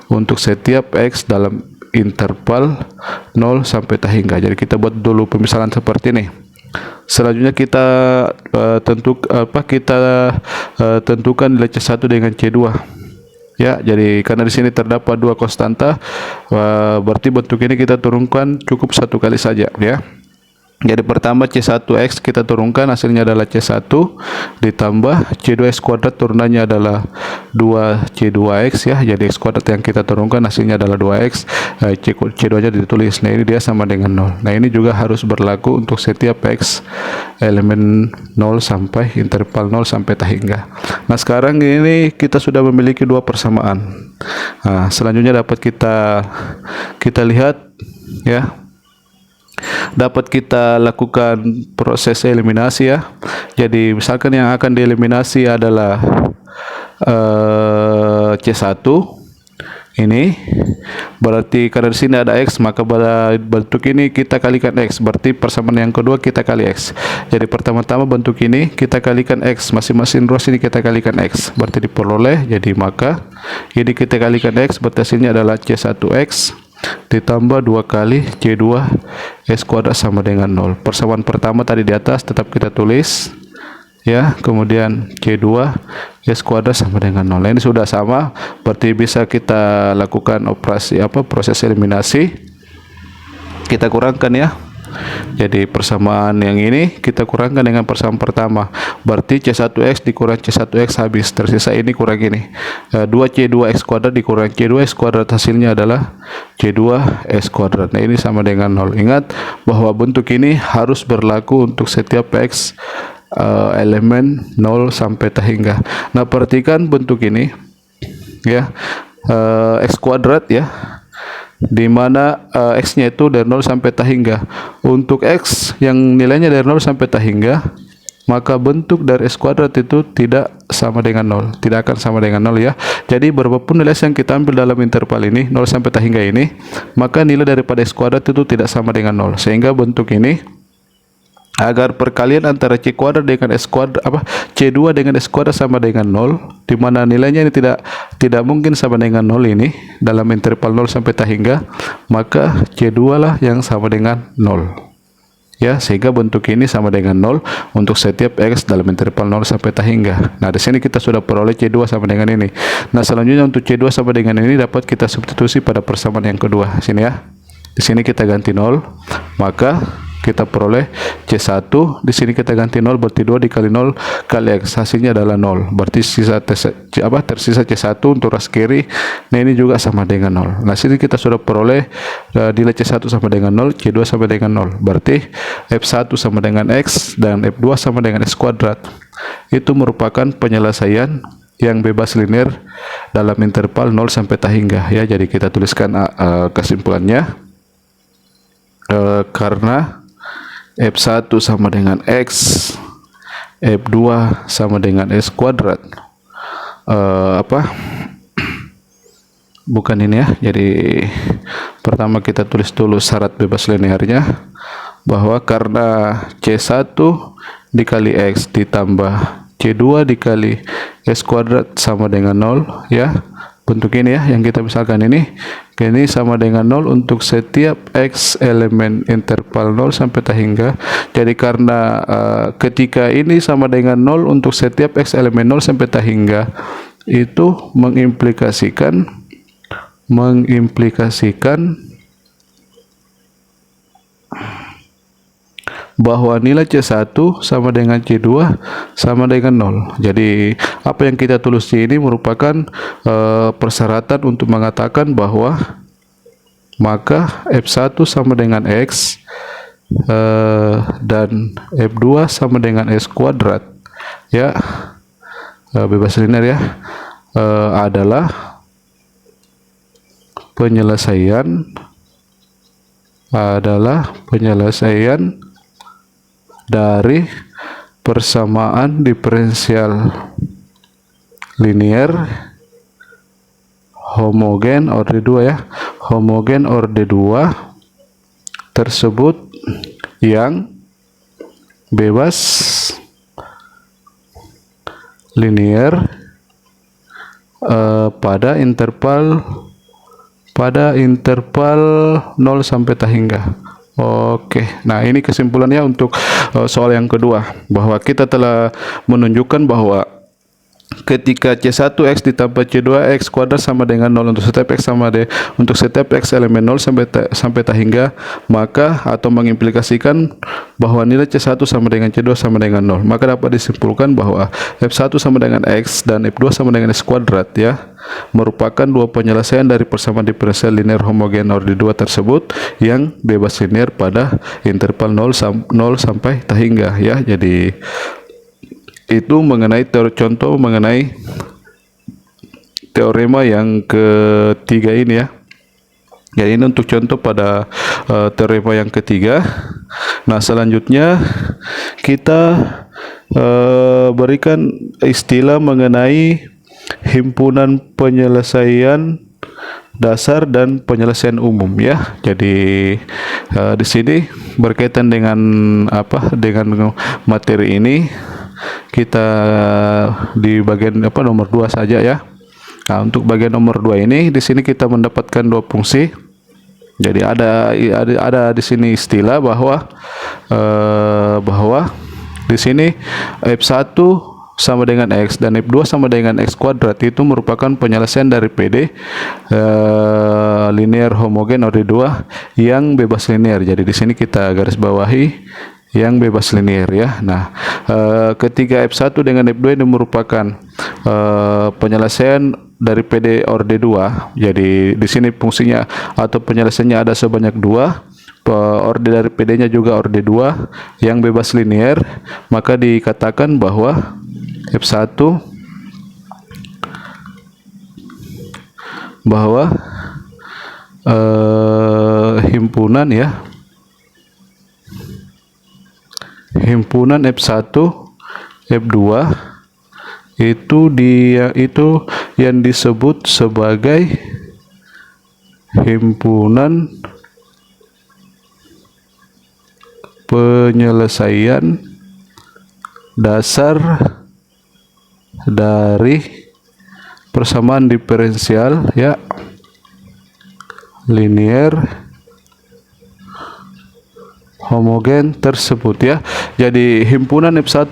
untuk setiap X dalam interval 0 sampai tak hingga. Jadi kita buat dulu pemisalan seperti ini. Selanjutnya kita tentukan nilai C1 dengan C2 ya. Jadi karena di sini terdapat dua konstanta, berarti bentuk ini kita turunkan cukup satu kali saja ya. Jadi pertama C1X kita turunkan, hasilnya adalah C1 ditambah C2X kuadrat, turunannya adalah 2C2X ya. Jadi X kuadrat yang kita turunkan hasilnya adalah 2X, C2 nya ditulis. Nah ini dia sama dengan 0. Nah ini juga harus berlaku untuk setiap X elemen 0 sampai interval 0 sampai tak hingga. Nah sekarang ini kita sudah memiliki dua persamaan. Nah selanjutnya dapat kita lihat ya, dapat kita lakukan proses eliminasi ya. Jadi misalkan yang akan dieliminasi adalah C1 ini, berarti karena di sini ada X maka pada bentuk ini kita kalikan X, berarti persamaan yang kedua kita kali X. Jadi pertama-tama bentuk ini kita kalikan X, masing-masing ruas ini kita kalikan X, berarti diperoleh. Jadi maka ini kita kalikan X, berarti hasilnya adalah C1X ditambah 2 kali C2 X kuadrat sama dengan 0. Persamaan pertama tadi di atas tetap kita tulis ya, kemudian C2 X kuadrat sama dengan 0. Nah, ini sudah sama, berarti bisa kita lakukan operasi proses eliminasi. Kita kurangkan ya. Jadi persamaan yang ini kita kurangkan dengan persamaan pertama, berarti C1X dikurang C1X habis, tersisa ini kurang ini 2C2X kuadrat dikurang C2X kuadrat, hasilnya adalah C2X kuadrat. Nah ini sama dengan 0. Ingat bahwa bentuk ini harus berlaku untuk setiap X elemen 0 sampai tak hingga. Nah perhatikan bentuk ini ya, X kuadrat ya, di mana X-nya itu dari 0 sampai tak hingga. Untuk X yang nilainya dari 0 sampai tak hingga, maka bentuk dari X kuadrat itu tidak sama dengan 0, tidak akan sama dengan 0 ya. Jadi berapapun nilai yang kita ambil dalam interval ini 0 sampai tak hingga ini, maka nilai daripada X kuadrat itu tidak sama dengan 0. Sehingga bentuk ini, agar perkalian antara C kuadrat dengan S kuadrat C2 dengan S kuadrat sama dengan 0, di mana nilainya ini tidak mungkin sama dengan 0 ini dalam interval 0 sampai tak hingga, maka C2 lah yang sama dengan 0 ya. Sehingga bentuk ini sama dengan 0 untuk setiap X dalam interval 0 sampai tak hingga. Nah di sini kita sudah peroleh C2 sama dengan ini. Nah selanjutnya untuk C2 sama dengan ini dapat kita substitusi pada persamaan yang kedua sini ya. Di sini kita ganti 0, maka kita peroleh C1, di sini kita ganti 0, berarti 2 dikali 0 kali X, hasilnya adalah 0, berarti tersisa C1 untuk ras kiri. Nah ini juga sama dengan 0. Nah sini kita sudah peroleh nilai C1 sama dengan 0, C2 sama dengan 0, berarti F1 sama dengan X dan F2 sama dengan X kuadrat. Itu merupakan penyelesaian yang bebas linear dalam interval 0 sampai tak hingga ya. Jadi kita tuliskan kesimpulannya, karena F1 sama dengan X F2 sama dengan S kuadrat. Bukan ini ya. Jadi pertama kita tulis dulu syarat bebas linearnya, bahwa karena C1 dikali X ditambah C2 dikali S kuadrat sama dengan 0 ya. Bentuk ini ya yang kita misalkan ini sama dengan 0 untuk setiap X elemen interval 0 sampai hingga. Jadi karena ketika ini sama dengan 0 untuk setiap X elemen 0 sampai hingga, itu mengimplikasikan bahwa nilai C1 sama dengan C2 sama dengan 0. Jadi apa yang kita tulis di ini merupakan persyaratan untuk mengatakan bahwa maka F1 sama dengan X dan F2 sama dengan S kuadrat ya, bebas linear ya, adalah penyelesaian dari persamaan diferensial linear homogen orde 2 ya, homogen orde 2 tersebut yang bebas linear pada interval 0 sampai hingga. Oke, nah ini kesimpulannya untuk soal yang kedua, bahwa kita telah menunjukkan bahwa ketika C1X ditambah C2X kuadrat sama dengan 0 untuk setiap X untuk setiap X elemen 0 sampai hingga, maka atau mengimplikasikan bahwa nilai C1 sama dengan C2 sama dengan 0, maka dapat disimpulkan bahwa F1 sama dengan X dan F2 sama dengan S kuadrat ya, merupakan dua penyelesaian dari persamaan diferensial linear homogen orde 2 tersebut yang bebas linear pada interval 0 sampai hingga ya. Jadi itu mengenai contoh mengenai teorema yang ketiga ini ya. Jadi ini untuk contoh pada teorema yang ketiga. Nah, selanjutnya kita berikan istilah mengenai himpunan penyelesaian dasar dan penyelesaian umum ya. Jadi di sini berkaitan dengan dengan materi ini, kita di bagian nomor 2 saja ya. Nah, untuk bagian nomor 2 ini di sini kita mendapatkan dua fungsi. Jadi ada di sini istilah bahwa di sini F1 sama dengan X dan F2 sama dengan X kuadrat itu merupakan penyelesaian dari PD linear homogen orde 2 yang bebas linear. Jadi di sini kita garis bawahi yang bebas linear ya. Nah, ketika F1 dengan F2 ini merupakan penyelesaian dari PD orde 2. Jadi di sini fungsinya atau penyelesaiannya ada sebanyak 2. Orde dari PD-nya juga orde 2 yang bebas linear, maka dikatakan bahwa F1 bahwa himpunan F1 F2 itu yang disebut sebagai himpunan penyelesaian dasar dari persamaan diferensial ya linear homogen tersebut ya. Jadi himpunan F1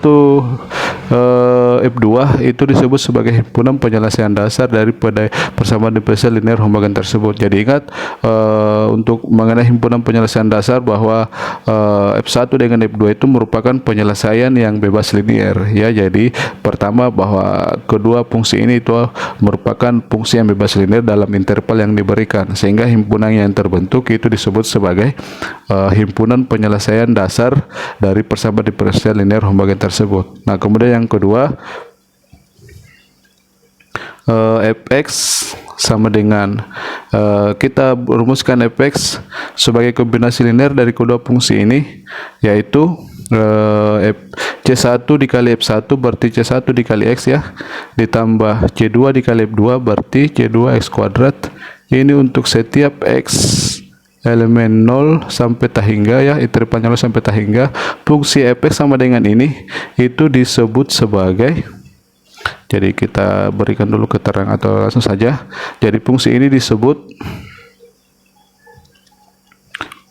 F2 itu disebut sebagai himpunan penyelesaian dasar dari persamaan diferensial linear homogen tersebut. Jadi ingat untuk mengenai himpunan penyelesaian dasar bahwa F1 dengan F2 itu merupakan penyelesaian yang bebas linear ya. Jadi pertama bahwa kedua fungsi ini itu merupakan fungsi yang bebas linear dalam interval yang diberikan, sehingga himpunan yang terbentuk itu disebut sebagai himpunan penyelesaian dasar dari persamaan diferensial linear homogen tersebut. Nah, kemudian yang kedua, fx sama dengan kita rumuskan fx sebagai kombinasi linear dari kedua fungsi ini, yaitu C1 dikali F1 berarti C1 dikali X ya, ditambah C2 dikali F2 berarti C2X kuadrat. Ini untuk setiap X elemen 0 sampai tahingga ya, intervalnya 0 sampai tahingga, fungsi fx sama dengan ini itu disebut sebagai, jadi kita berikan dulu keterangan atau langsung saja. Jadi fungsi ini disebut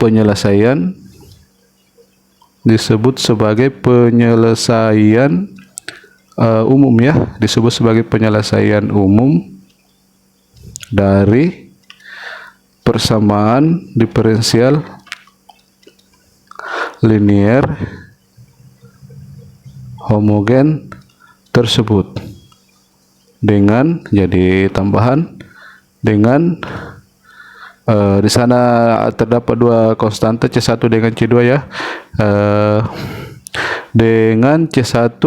penyelesaian, disebut sebagai penyelesaian umum ya, disebut sebagai penyelesaian umum dari persamaan diferensial linear homogen tersebut dengan, jadi tambahan dengan di sana terdapat dua konstanta C1 dengan C2 ya, dengan C1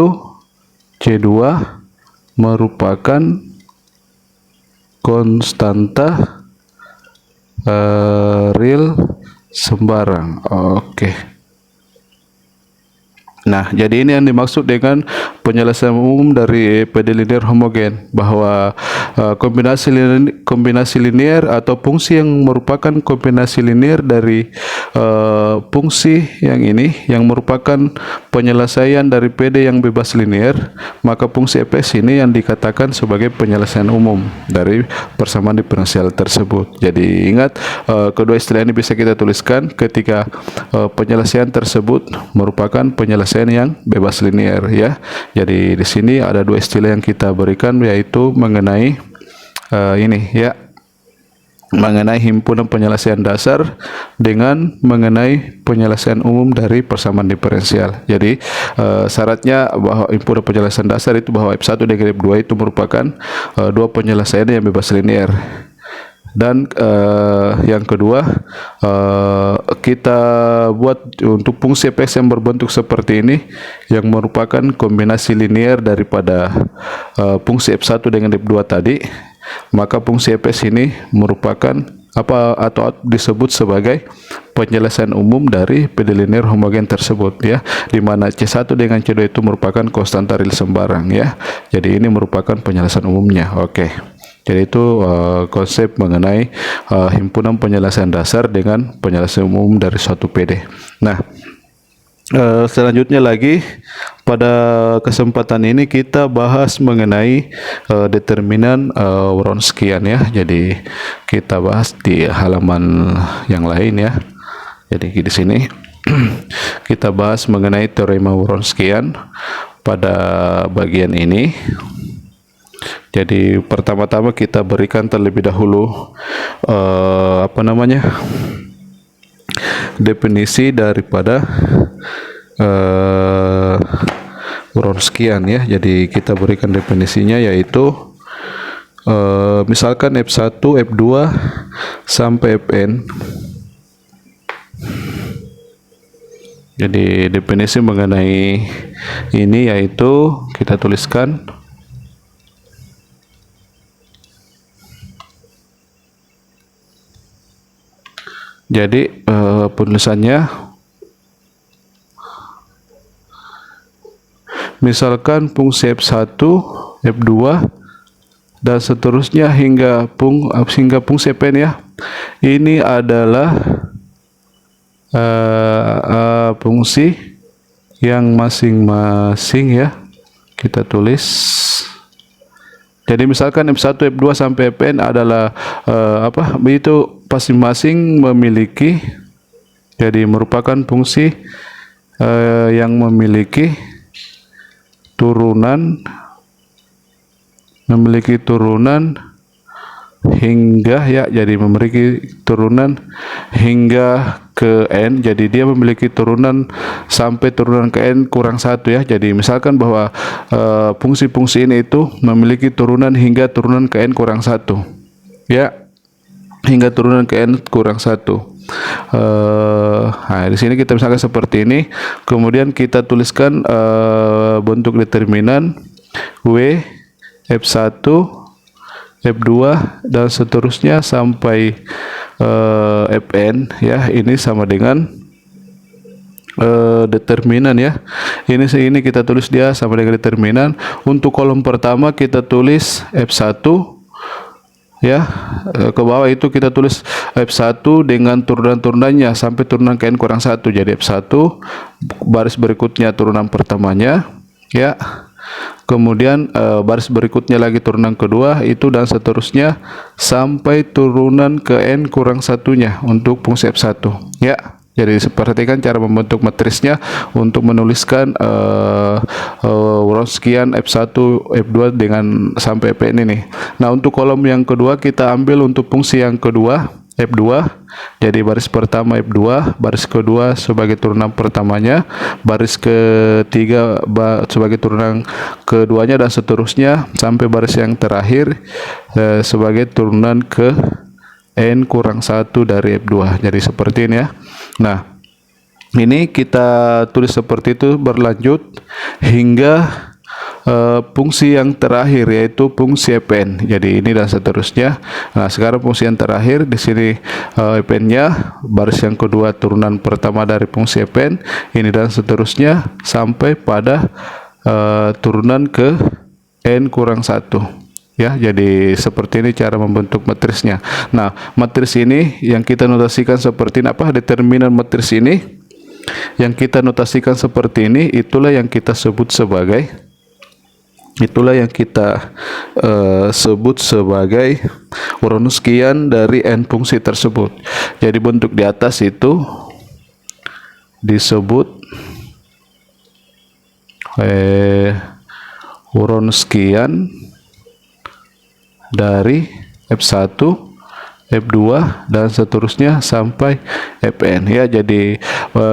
C2 merupakan konstanta real sembarang. Oke. Nah, jadi ini yang dimaksud dengan penyelesaian umum dari PD linear homogen, bahwa kombinasi linear atau fungsi yang merupakan kombinasi linear dari fungsi yang ini yang merupakan penyelesaian dari PD yang bebas linear, maka fungsi fx ini yang dikatakan sebagai penyelesaian umum dari persamaan diferensial tersebut. Jadi ingat, kedua istilah ini bisa kita tuliskan ketika penyelesaian tersebut merupakan penyelesaian yang bebas linear ya. Jadi di sini ada dua istilah yang kita berikan, yaitu mengenai ini ya, mengenai himpunan penyelesaian dasar dengan mengenai penyelesaian umum dari persamaan diferensial. Jadi syaratnya bahwa himpunan penyelesaian dasar itu bahwa F1 dengan F2 itu merupakan dua penyelesaian yang bebas linear. Dan yang kedua, kita buat untuk fungsi fx yang berbentuk seperti ini yang merupakan kombinasi linear daripada fungsi f1 dengan f2 tadi, maka fungsi fx ini merupakan apa atau disebut sebagai penyelesaian umum dari PD linear homogen tersebut ya, di mana C1 dengan C2 itu merupakan konstanta real sembarang ya. Jadi ini merupakan penyelesaian umumnya. Oke. Jadi itu konsep mengenai himpunan penyelesaian dasar dengan penyelesaian umum dari suatu PD. Nah, selanjutnya lagi pada kesempatan ini kita bahas mengenai determinan Wronskian ya. Jadi kita bahas di halaman yang lain ya. Jadi di sini kita bahas mengenai teorema Wronskian pada bagian ini. Jadi pertama-tama kita berikan terlebih dahulu definisi daripada Wronskian ya. Jadi kita berikan definisinya, yaitu misalkan F1, F2 sampai Fn. Jadi definisi mengenai ini yaitu kita tuliskan jadi penulisannya misalkan fungsi F1, F2 dan seterusnya hingga fungsi Fn ya. Ini adalah fungsi yang masing-masing ya. Kita tulis. Jadi misalkan F1, F2 sampai Fn adalah itu masing-masing memiliki, jadi merupakan fungsi yang memiliki turunan hingga ya, jadi memiliki turunan hingga ke n. Jadi dia memiliki turunan sampai turunan ke n kurang 1 ya. Jadi misalkan bahwa fungsi-fungsi ini itu memiliki turunan hingga turunan ke n kurang 1 ya, hingga turunan ke n kurang 1. Nah, di sini kita misalkan seperti ini, kemudian kita tuliskan bentuk determinan W, F1, F2 dan seterusnya sampai Fn ya. Ini sama dengan determinan ya. Ini kita tulis dia sama dengan determinan. Untuk kolom pertama kita tulis F1 ya, ke bawah itu kita tulis F1 dengan turunan-turunannya sampai turunan ke n kurang 1. Jadi F1 baris berikutnya turunan pertamanya ya, kemudian baris berikutnya lagi turunan kedua itu, dan seterusnya sampai turunan ke n kurang 1-nya untuk fungsi F1 ya. Jadi perhatikan cara membentuk matrisnya untuk menuliskan Wronskian F1 F2 dengan sampai Fn ini. Nah, untuk kolom yang kedua kita ambil untuk fungsi yang kedua F2. Jadi baris pertama F2, baris kedua sebagai turunan pertamanya, baris ketiga sebagai turunan keduanya, dan seterusnya sampai baris yang terakhir sebagai turunan ke n kurang 1 dari F2. Jadi seperti ini ya. Nah, ini kita tulis seperti itu berlanjut hingga fungsi yang terakhir, yaitu fungsi Fn. Jadi ini dan seterusnya. Nah, sekarang fungsi yang terakhir di sini Fn-nya baris yang kedua turunan pertama dari fungsi Fn ini, dan seterusnya sampai pada turunan ke n kurang 1 ya. Jadi seperti ini cara membentuk matrisnya. Nah, matris ini yang kita notasikan seperti ini, apa determinan matris ini yang kita notasikan seperti ini, itulah yang kita sebut sebagai Wronskian dari n fungsi tersebut. Jadi bentuk di atas itu disebut Wronskian dari F1, F2 dan seterusnya sampai Fn ya. Jadi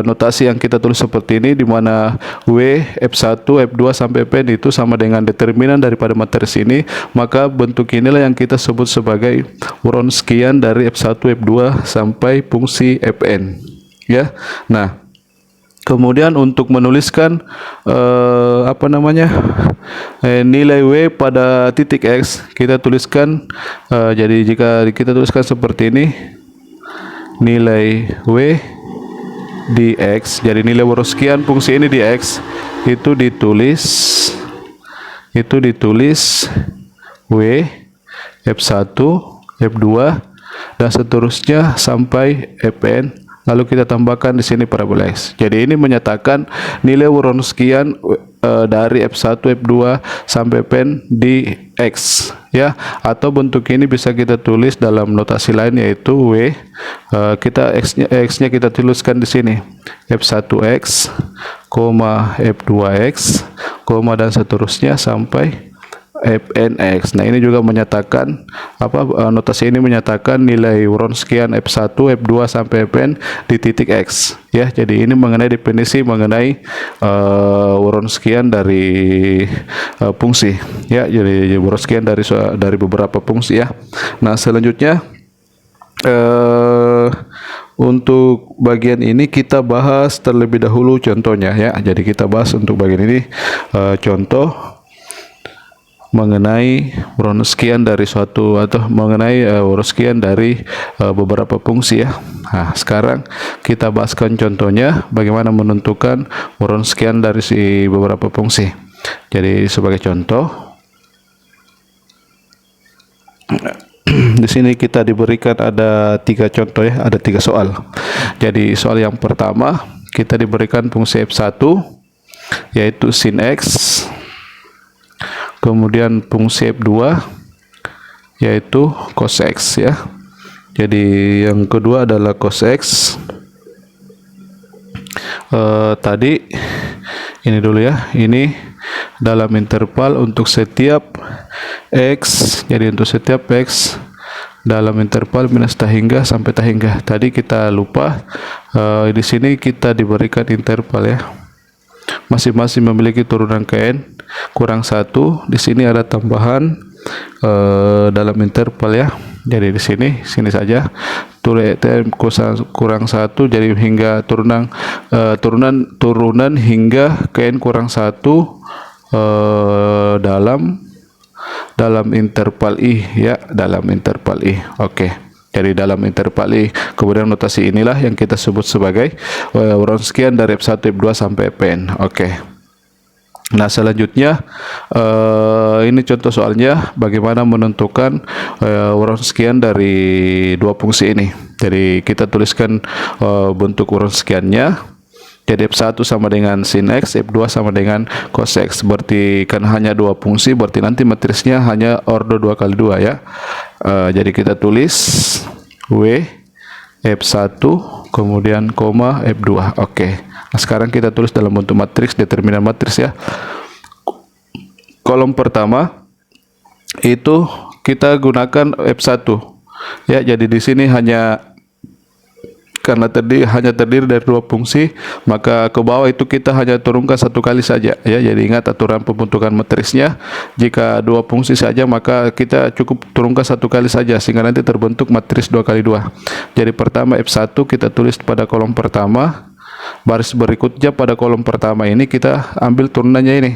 notasi yang kita tulis seperti ini, di mana W, F1, F2 sampai Fn itu sama dengan determinan daripada matris ini, maka bentuk inilah yang kita sebut sebagai Wronskian dari F1, F2 sampai fungsi Fn ya. Nah, kemudian untuk menuliskan nilai W pada titik X, kita tuliskan jadi jika kita tuliskan seperti ini, nilai W di X, jadi nilai Wronskian fungsi ini di X itu ditulis W, F1, F2 dan seterusnya sampai Fn. Lalu kita tambahkan di sini parabola X. Jadi ini menyatakan nilai Wronskian dari F1, F2 sampai Fn di X ya. Atau bentuk ini bisa kita tulis dalam notasi lain, yaitu W, X-nya kita tuliskan di sini F1X, F2X, dan seterusnya sampai Fnx. Nah, ini juga menyatakan notasi ini menyatakan nilai Wronskian F1, F2 sampai Fn di titik X ya. Jadi ini mengenai definisi mengenai Wronskian dari fungsi ya. Jadi Wronskian dari beberapa fungsi ya. Nah, selanjutnya untuk bagian ini kita bahas terlebih dahulu contohnya ya. Jadi kita bahas untuk bagian ini contoh mengenai Wronskian dari suatu, atau mengenai Wronskian dari beberapa fungsi ya. Nah, sekarang kita bahaskan contohnya bagaimana menentukan Wronskian dari beberapa fungsi. Jadi sebagai contoh, di sini kita diberikan ada 3 contoh ya, ada 3 soal. Jadi soal yang pertama kita diberikan fungsi F1 yaitu sin X, kemudian fungsi F2 yaitu cos X ya. Jadi yang kedua adalah cos X. Tadi ini dulu ya, ini dalam interval untuk setiap X. Jadi untuk setiap X dalam interval minus tahingga sampai tahingga. Tadi kita lupa di sini kita diberikan interval ya, masing-masing memiliki turunan ke n kurang 1. Di sini ada tambahan dalam interval ya. Jadi di sini saja turunan kurang 1, jadi hingga turunan hingga ke n kurang 1 dalam interval I ya, dalam interval I. Oke. Jadi dalam interval I. Kemudian notasi inilah yang kita sebut sebagai Wronskian dari F1, F2 sampai Fn. Oke. Nah, selanjutnya ini contoh soalnya bagaimana menentukan Wronskian dari dua fungsi ini. Jadi kita tuliskan bentuk Wronskiannya. Jadi F1 sama dengan sin X, F2 sama dengan cos X. Berarti kan hanya dua fungsi, berarti nanti matrisnya hanya ordo 2 kali 2 ya. Jadi kita tulis W F1 kemudian koma F2. Oke. Nah, sekarang kita tulis dalam bentuk matriks, determinan matriks ya. Kolom pertama itu kita gunakan F1. Ya, jadi di sini karena hanya terdiri dari dua fungsi, maka ke bawah itu kita hanya turunkan satu kali saja ya. Jadi ingat aturan pembentukan matrisnya, jika dua fungsi saja maka kita cukup turunkan satu kali saja sehingga nanti terbentuk matris 2 kali 2. Jadi pertama F1 kita tulis pada kolom pertama, baris berikutnya pada kolom pertama ini kita ambil turunannya ini.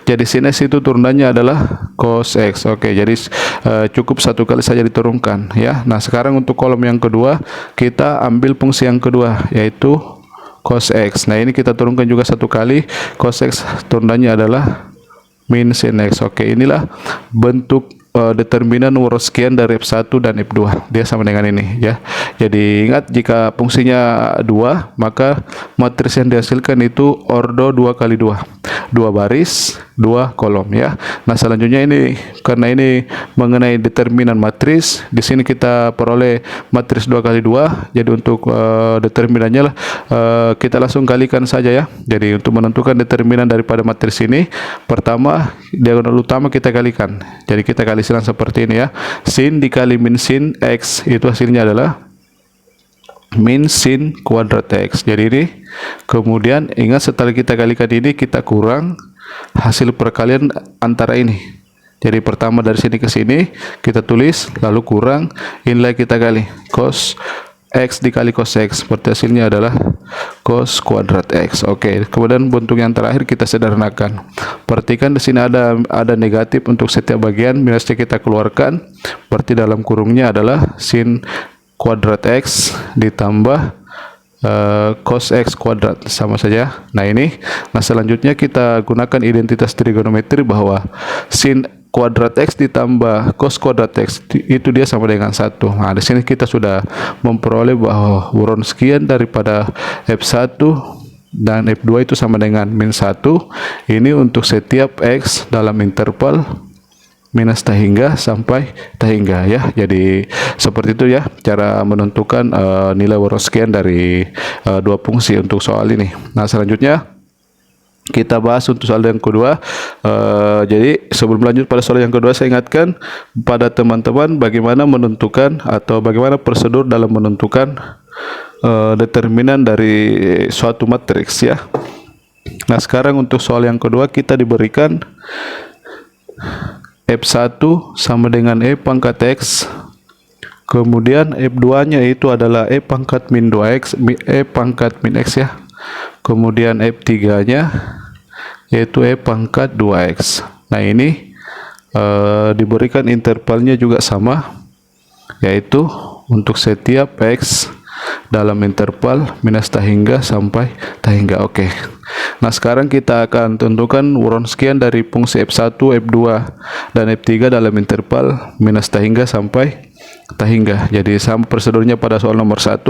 Jadi sin X itu turunannya adalah cos X. Oke, jadi cukup satu kali saja diturunkan ya. Nah, sekarang untuk kolom yang kedua kita ambil fungsi yang kedua yaitu cos X. Nah, ini kita turunkan juga satu kali, cos X turunannya adalah min sin X. Oke, inilah bentuk determinan Wronskian dari F1 dan F2. Dia sama dengan ini ya. Jadi ingat, jika fungsinya 2 maka matris yang dihasilkan itu ordo 2 kali 2. 2 baris, 2 kolom ya. Nah, selanjutnya ini karena ini mengenai determinan matris, di sini kita peroleh matris 2 kali 2. Jadi untuk determinannya lah kita langsung kalikan saja ya. Jadi untuk menentukan determinan daripada matris ini, pertama diagonal utama kita kalikan. Jadi kita kali silang seperti ini ya. Sin dikali min sin X itu hasilnya adalah min sin kuadrat X. Jadi ini kemudian ingat, setelah kita kalikan ini kita kurang hasil perkalian antara ini. Jadi pertama dari sini ke sini kita tulis, lalu kurang, inilah kita kali cos X dikali cos X, seperti hasilnya adalah cos kuadrat X. Oke, kemudian bentuk yang terakhir kita sederhanakan. Perhatikan di sini ada negatif untuk setiap bagian, minusnya kita keluarkan. Berarti dalam kurungnya adalah sin kuadrat X ditambah cos X kuadrat, sama saja. Nah, selanjutnya kita gunakan identitas trigonometri bahwa sin kuadrat X ditambah cos kuadrat X itu dia sama dengan 1. Nah, di sini kita sudah memperoleh bahwa Wronskian daripada F1 dan F2 itu sama dengan min 1. Ini untuk setiap X dalam interval minus tahingga sampai tahingga ya. Jadi seperti itu ya cara menentukan nilai Wronskian dari dua fungsi untuk soal ini. Nah, selanjutnya kita bahas untuk soal yang kedua. Jadi sebelum lanjut pada soal yang kedua, saya ingatkan pada teman-teman bagaimana menentukan atau bagaimana prosedur dalam menentukan determinan dari suatu matriks ya. Nah, sekarang untuk soal yang kedua kita diberikan F1 sama dengan E pangkat X, kemudian F2 nya itu adalah E pangkat min 2X, E pangkat min X ya, kemudian F3 nya yaitu E pangkat 2X. Nah, ini diberikan intervalnya juga sama, yaitu untuk setiap X dalam interval minus tahingga sampai tahingga. Oke. Nah, sekarang kita akan tentukan Wronskian dari fungsi F1, F2, dan F3 dalam interval minus tahingga sampai tahingga. Jadi sama prosedurnya pada soal nomor 1.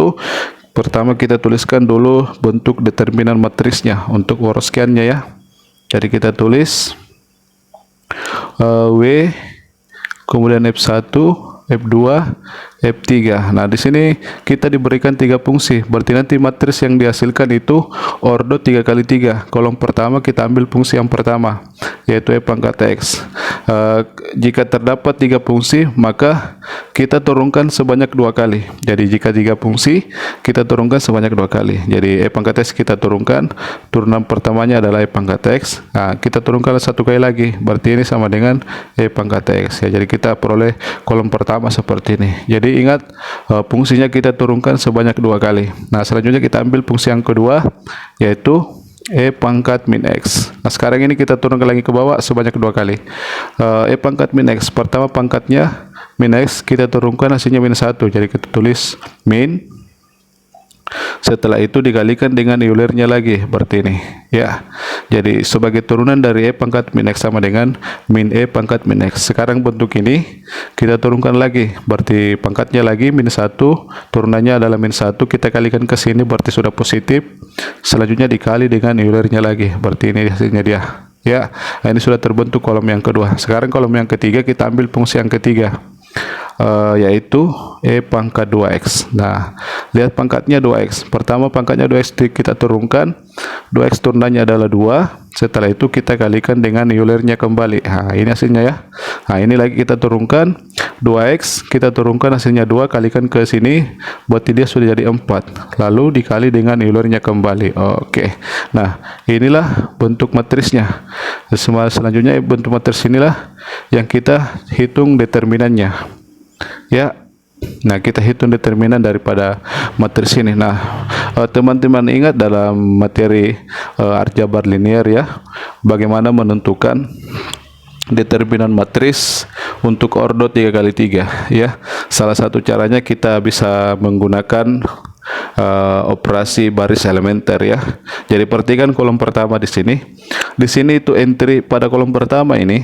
Pertama kita tuliskan dulu bentuk determinan matrisnya untuk Wronskiannya ya. Jadi kita tulis W, kemudian F1, F2, F3. Nah, di sini kita diberikan 3 fungsi. Berarti nanti matris yang dihasilkan itu ordo 3 kali 3. Kolom pertama kita ambil fungsi yang pertama, yaitu E pangkat X. Jika terdapat 3 fungsi, maka kita turunkan sebanyak 2 kali. Jadi jika 3 fungsi, kita turunkan sebanyak 2 kali. Jadi E pangkat X kita turunkan, turunan pertamanya adalah E pangkat X. Nah, kita turunkan 1 kali lagi. Berarti ini sama dengan E pangkat X ya. Jadi kita peroleh kolom pertama seperti ini. Jadi ingat, fungsinya kita turunkan sebanyak 2 kali. Nah, selanjutnya kita ambil fungsi yang kedua, yaitu E pangkat min X. Nah, sekarang ini kita turunkan lagi ke bawah sebanyak 2 kali. E pangkat min X, pertama pangkatnya min X kita turunkan hasilnya minus 1, jadi kita tulis min, setelah itu dikalikan dengan Eulernya lagi, berarti ini ya. Jadi sebagai turunan dari E pangkat min X sama dengan min E pangkat min X. Sekarang bentuk ini kita turunkan lagi, berarti pangkatnya lagi minus 1, turunannya adalah minus 1, kita kalikan ke sini berarti sudah positif. Selanjutnya dikali dengan Eulernya lagi, berarti ini hasilnya dia ya. Nah, ini sudah terbentuk kolom yang kedua. Sekarang kolom yang ketiga kita ambil fungsi yang ketiga, yaitu E pangkat 2X. Nah, lihat pangkatnya 2X. Pertama pangkatnya 2X kita turunkan, 2X turunannya adalah 2, setelah itu kita kalikan dengan Eulernya kembali. Nah, ini hasilnya ya. Nah, ini lagi kita turunkan, 2X kita turunkan hasilnya 2, kalikan ke sini, berarti dia sudah jadi 4, lalu dikali dengan Eulernya kembali. Oke. Nah, inilah bentuk matrisnya. Selanjutnya bentuk matris inilah yang kita hitung determinannya ya. Nah, kita hitung determinan daripada matris ini. Nah, teman-teman ingat dalam materi aljabar linear ya, bagaimana menentukan determinan matris untuk ordo 3x3 ya. Salah satu caranya kita bisa menggunakan operasi baris elementer ya. Jadi perhatikan kolom pertama di sini. Di sini itu entry pada kolom pertama ini,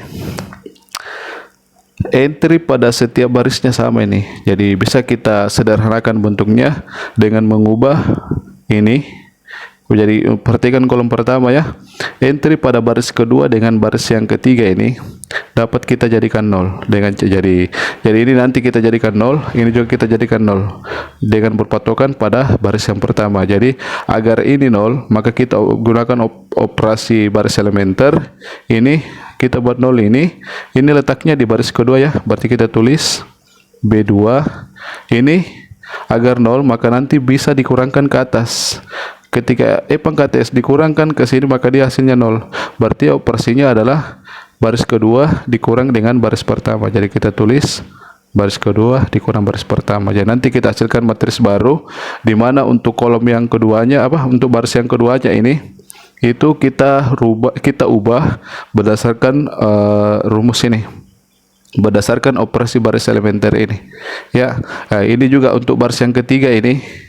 entry pada setiap barisnya sama ini. Jadi bisa kita sederhanakan bentuknya dengan mengubah ini. Jadi perhatikan kolom pertama ya, entry pada baris kedua dengan baris yang ketiga ini dapat kita jadikan 0 dengan jadi ini nanti kita jadikan 0, ini juga kita jadikan 0 dengan berpatokan pada baris yang pertama. Jadi agar ini 0, maka kita gunakan operasi baris elementer. Ini kita buat 0 ini letaknya di baris kedua ya, berarti kita tulis B2 ini agar 0, maka nanti bisa dikurangkan ke atas. Ketika E pangkat S dikurangkan ke sini, maka dia hasilnya 0, berarti operasinya adalah baris kedua dikurang dengan baris pertama. Jadi kita tulis baris kedua dikurang baris pertama. Jadi nanti kita hasilkan matris baru, di mana untuk kolom yang keduanya untuk baris yang keduanya ini itu kita ubah berdasarkan rumus ini, berdasarkan operasi baris elementer ini ya. Nah, ini juga untuk baris yang ketiga ini,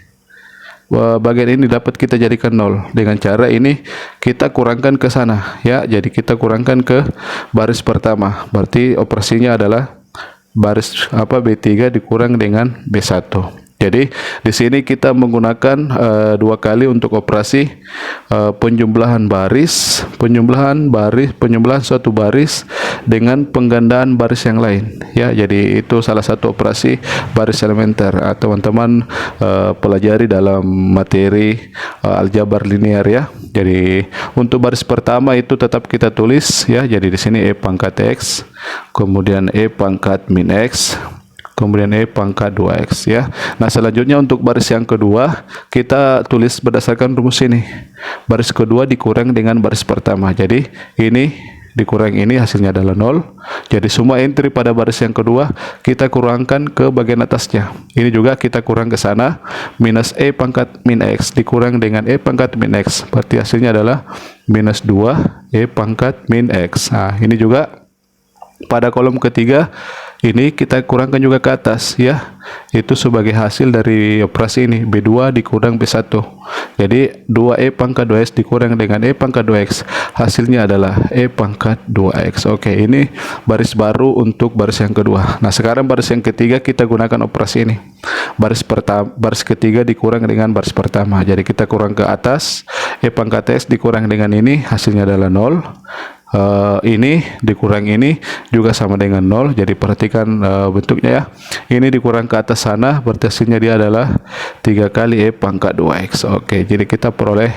bagian ini dapat kita jadikan 0 dengan cara ini kita kurangkan ke sana ya. Jadi kita kurangkan ke baris pertama, berarti operasinya adalah baris B3 dikurang dengan B1. Jadi di sini kita menggunakan dua kali untuk operasi penjumlahan suatu baris dengan penggandaan baris yang lain ya. Jadi itu salah satu operasi baris elementer. Teman-teman pelajari dalam materi aljabar linear ya. Jadi untuk baris pertama itu tetap kita tulis ya. Jadi di sini E pangkat X, kemudian E pangkat min X, kemudian E pangkat 2X ya. Nah, selanjutnya untuk baris yang kedua kita tulis berdasarkan rumus ini, baris kedua dikurang dengan baris pertama. Jadi ini dikurang ini hasilnya adalah 0. Jadi semua entry pada baris yang kedua kita kurangkan ke bagian atasnya. Ini juga kita kurang ke sana, minus E pangkat min X dikurang dengan E pangkat min X, berarti hasilnya adalah minus 2 E pangkat min X. Nah, ini juga pada kolom ketiga ini kita kurangkan juga ke atas ya. Itu sebagai hasil dari operasi ini, B2 dikurang B1. Jadi 2E pangkat 2X dikurang dengan E pangkat 2X, hasilnya adalah E pangkat 2X. Oke, ini baris baru untuk baris yang kedua. Nah, sekarang baris yang ketiga kita gunakan operasi ini. Baris ketiga dikurang dengan baris pertama. Jadi kita kurang ke atas, E pangkat X dikurang dengan ini, hasilnya adalah 0. Ini dikurang ini juga sama dengan 0. Jadi perhatikan bentuknya ya. Ini dikurang ke atas sana, berarti hasilnya dia adalah 3 kali E pangkat 2X. Oke, jadi kita peroleh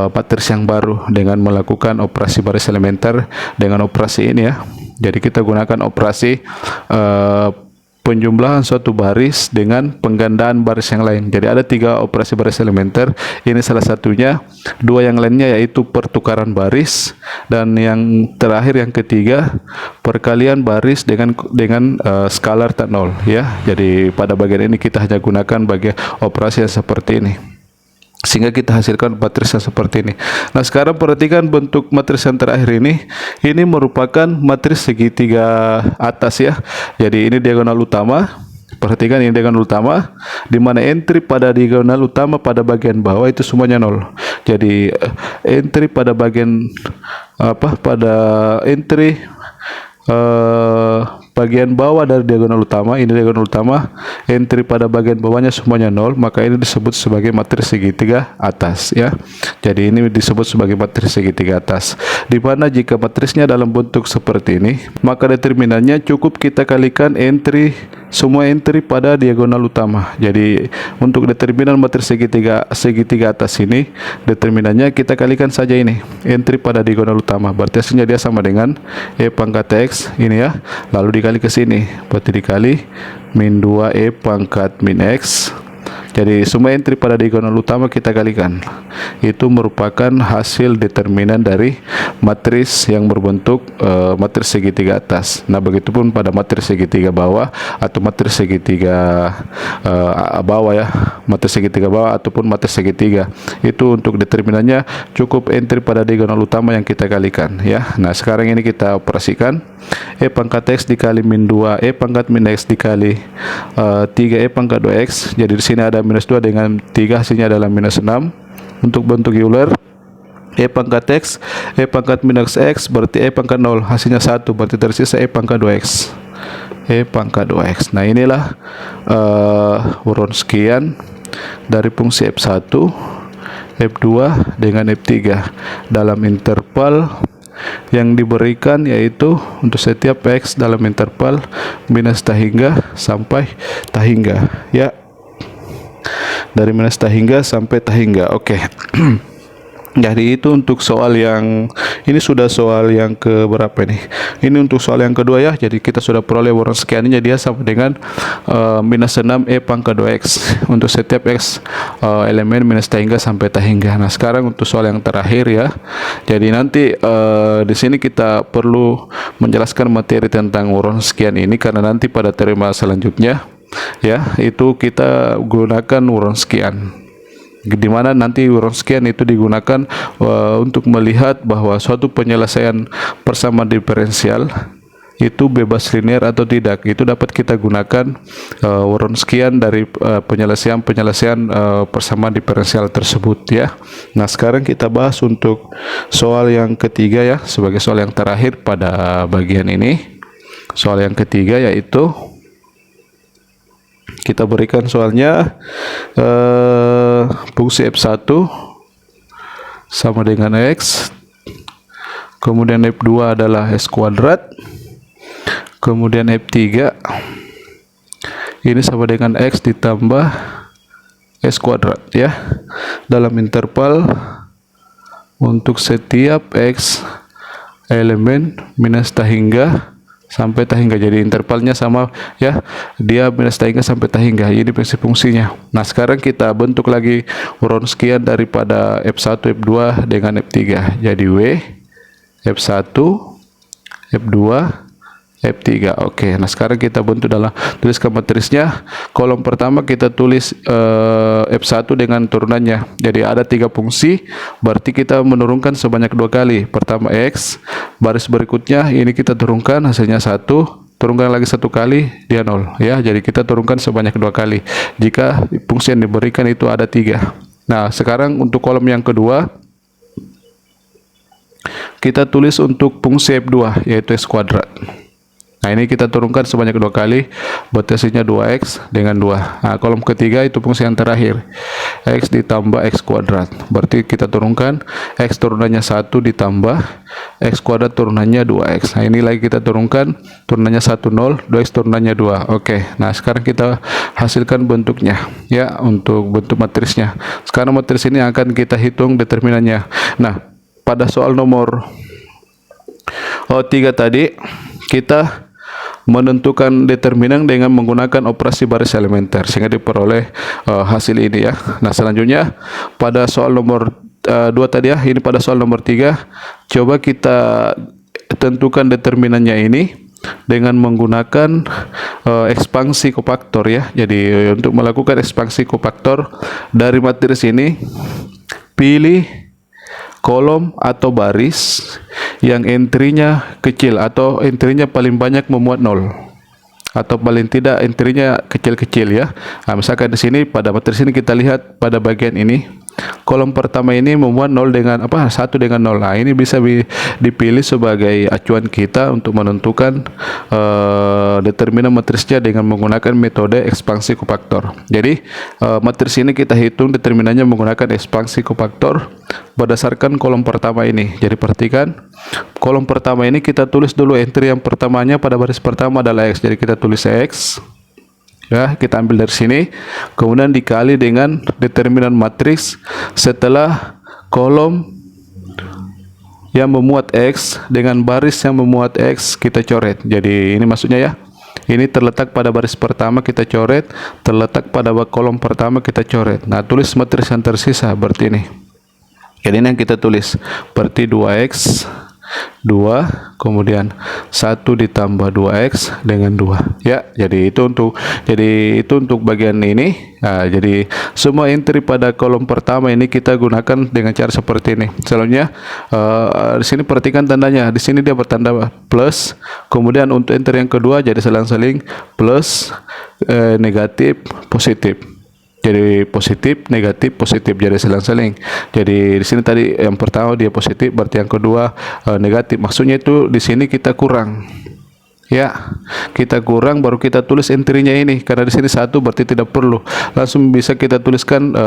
matris yang baru dengan melakukan operasi baris elementer dengan operasi ini ya. Jadi kita gunakan operasi penjumlahan suatu baris dengan penggandaan baris yang lain. Jadi ada 3 operasi baris elementer. Ini salah satunya, 2 yang lainnya yaitu pertukaran baris, dan yang terakhir yang ketiga perkalian baris dengan skalar tak nol ya. Jadi pada bagian ini kita hanya gunakan bagian operasi yang seperti ini. sehingga kita hasilkan matris yang seperti ini. Nah, sekarang perhatikan bentuk matris yang terakhir ini merupakan matris segitiga atas ya. Jadi ini diagonal utama. Perhatikan ini diagonal utama, di mana entry pada diagonal utama pada bagian bawah itu semuanya 0. Jadi entry pada bagian pada entry bagian bawah dari diagonal utama, ini diagonal utama, entry pada bagian bawahnya semuanya 0, maka ini disebut sebagai matris segitiga atas ya. Jadi ini disebut sebagai matris segitiga atas, di mana jika matrisnya dalam bentuk seperti ini, maka determinannya cukup kita kalikan semua entry pada diagonal utama. Jadi untuk determinan matris segitiga atas ini, determinannya kita kalikan saja ini entry pada diagonal utama, berarti hasilnya dia sama dengan E pangkat X ini ya, lalu dikali ke sini, berarti dikali min 2 E pangkat min X. Jadi semua entry pada diagonal utama kita kalikan, itu merupakan hasil determinan dari matris yang berbentuk matris segitiga atas. Nah, begitupun pada matris segitiga bawah atau matris segitiga bawah ya, matris segitiga bawah ataupun matris segitiga, itu untuk determinannya cukup entry pada diagonal utama yang kita kalikan ya. Nah, sekarang ini kita operasikan E pangkat X dikali min 2 E pangkat min X dikali 3 E pangkat 2X. Jadi di sini ada minus 2 dengan 3, hasilnya adalah minus 6. Untuk bentuk Euler, E pangkat X E pangkat minus X berarti E pangkat 0, hasilnya 1, berarti tersisa E pangkat 2X. E pangkat 2X. Nah, inilah Wronskian dari fungsi F1, F2 dengan F3 dalam interval yang diberikan, yaitu untuk setiap X dalam interval minus tahingga sampai tahingga ya, dari minus tahingga sampai tahingga. Oke. Jadi itu untuk soal yang ini, sudah soal yang ke berapa ini? Ini untuk soal yang kedua ya. Jadi kita sudah peroleh Wronskiannya, dia sama dengan minus 6 E pangkat 2X untuk setiap X elemen minus tahingga sampai tahingga. Nah, sekarang untuk soal yang terakhir ya. Jadi nanti di sini kita perlu menjelaskan materi tentang Wronskian ini, karena nanti pada tema selanjutnya ya, itu kita gunakan Wronskian, di mana nanti Wronskian itu digunakan untuk melihat bahwa suatu penyelesaian persamaan diferensial itu bebas linear atau tidak. Itu dapat kita gunakan Wronskian dari penyelesaian persamaan diferensial tersebut ya. Nah, sekarang kita bahas untuk soal yang ketiga ya, sebagai soal yang terakhir pada bagian ini. Soal yang ketiga yaitu kita berikan soalnya fungsi F1 sama dengan X, kemudian F2 adalah S kuadrat, kemudian F3 ini sama dengan X ditambah S kuadrat ya, dalam interval untuk setiap X elemen minus tahingga sampai tahingga. Jadi intervalnya sama ya, dia minus tahingga sampai tahingga. Ini fungsinya. Nah, sekarang kita bentuk lagi Wronskian daripada F1, F2 dengan F3. Jadi W F1, F2, F3. Oke. Nah, sekarang kita bentuk dalam, tuliskan matrisnya. Kolom pertama kita tulis F1 dengan turunannya. Jadi ada 3 fungsi, berarti kita menurunkan sebanyak 2 kali. Pertama X, baris berikutnya ini kita turunkan, hasilnya 1, turunkan lagi 1 kali, dia 0 ya. Jadi kita turunkan sebanyak 2 kali jika fungsi yang diberikan itu ada 3. Nah, sekarang untuk kolom yang kedua kita tulis untuk fungsi F2 yaitu S kuadrat. Nah, ini kita turunkan sebanyak 2 kali, berarti hasilnya 2X dengan 2. Nah, kolom ketiga itu fungsi yang terakhir, X ditambah X kuadrat. Berarti kita turunkan, X turunannya 1 ditambah X kuadrat turunannya 2X. Nah, ini lagi kita turunkan, turunannya 1, 0, 2X turunannya 2. Oke, nah sekarang kita hasilkan bentuknya ya, untuk bentuk matrisnya. Sekarang matris ini akan kita hitung determinannya. Nah, pada soal nomor 3 tadi, kita menentukan determinan dengan menggunakan operasi baris elementer sehingga diperoleh hasil ini ya. Nah, selanjutnya pada soal nomor 2 tadi ya, ini pada soal nomor 3 coba kita tentukan determinannya ini dengan menggunakan ekspansi kofaktor ya. Jadi untuk melakukan ekspansi kofaktor dari matris ini, pilih kolom atau baris yang entry-nya kecil atau entry-nya paling banyak memuat 0, atau paling tidak entry-nya kecil-kecil ya. Nah, misalkan di sini pada matris ini kita lihat pada bagian ini, kolom pertama ini memuat 0 dengan 1 dengan 0. Nah, ini bisa dipilih sebagai acuan kita untuk menentukan determinan matrisnya dengan menggunakan metode ekspansi kofaktor. Jadi matris ini kita hitung determinannya menggunakan ekspansi kofaktor berdasarkan kolom pertama ini. Jadi perhatikan, kolom pertama ini kita tulis dulu entry yang pertamanya pada baris pertama adalah X. Jadi kita tulis X ya, kita ambil dari sini, kemudian dikali dengan determinan matriks setelah kolom yang memuat X dengan baris yang memuat X kita coret. Jadi ini maksudnya ya, ini terletak pada baris pertama kita coret, terletak pada kolom pertama kita coret. Nah, tulis matriks yang tersisa berarti ini. Jadi ini yang kita tulis berarti 2X 2, kemudian 1 ditambah 2X dengan 2 ya. Jadi itu untuk bagian ini. Nah, jadi semua entry pada kolom pertama ini kita gunakan dengan cara seperti ini. Selanjutnya di sini perhatikan tandanya, di sini dia bertanda plus, kemudian untuk entry yang kedua jadi selang-seling plus, negatif, positif. Jadi positif, negatif, positif, jadi selang-seling. Jadi di sini tadi yang pertama dia positif, berarti yang kedua negatif. Maksudnya itu di sini kita kurang. Ya, kita kurang baru kita tulis entry-nya ini. Karena di sini 1 berarti tidak perlu. Langsung bisa kita tuliskan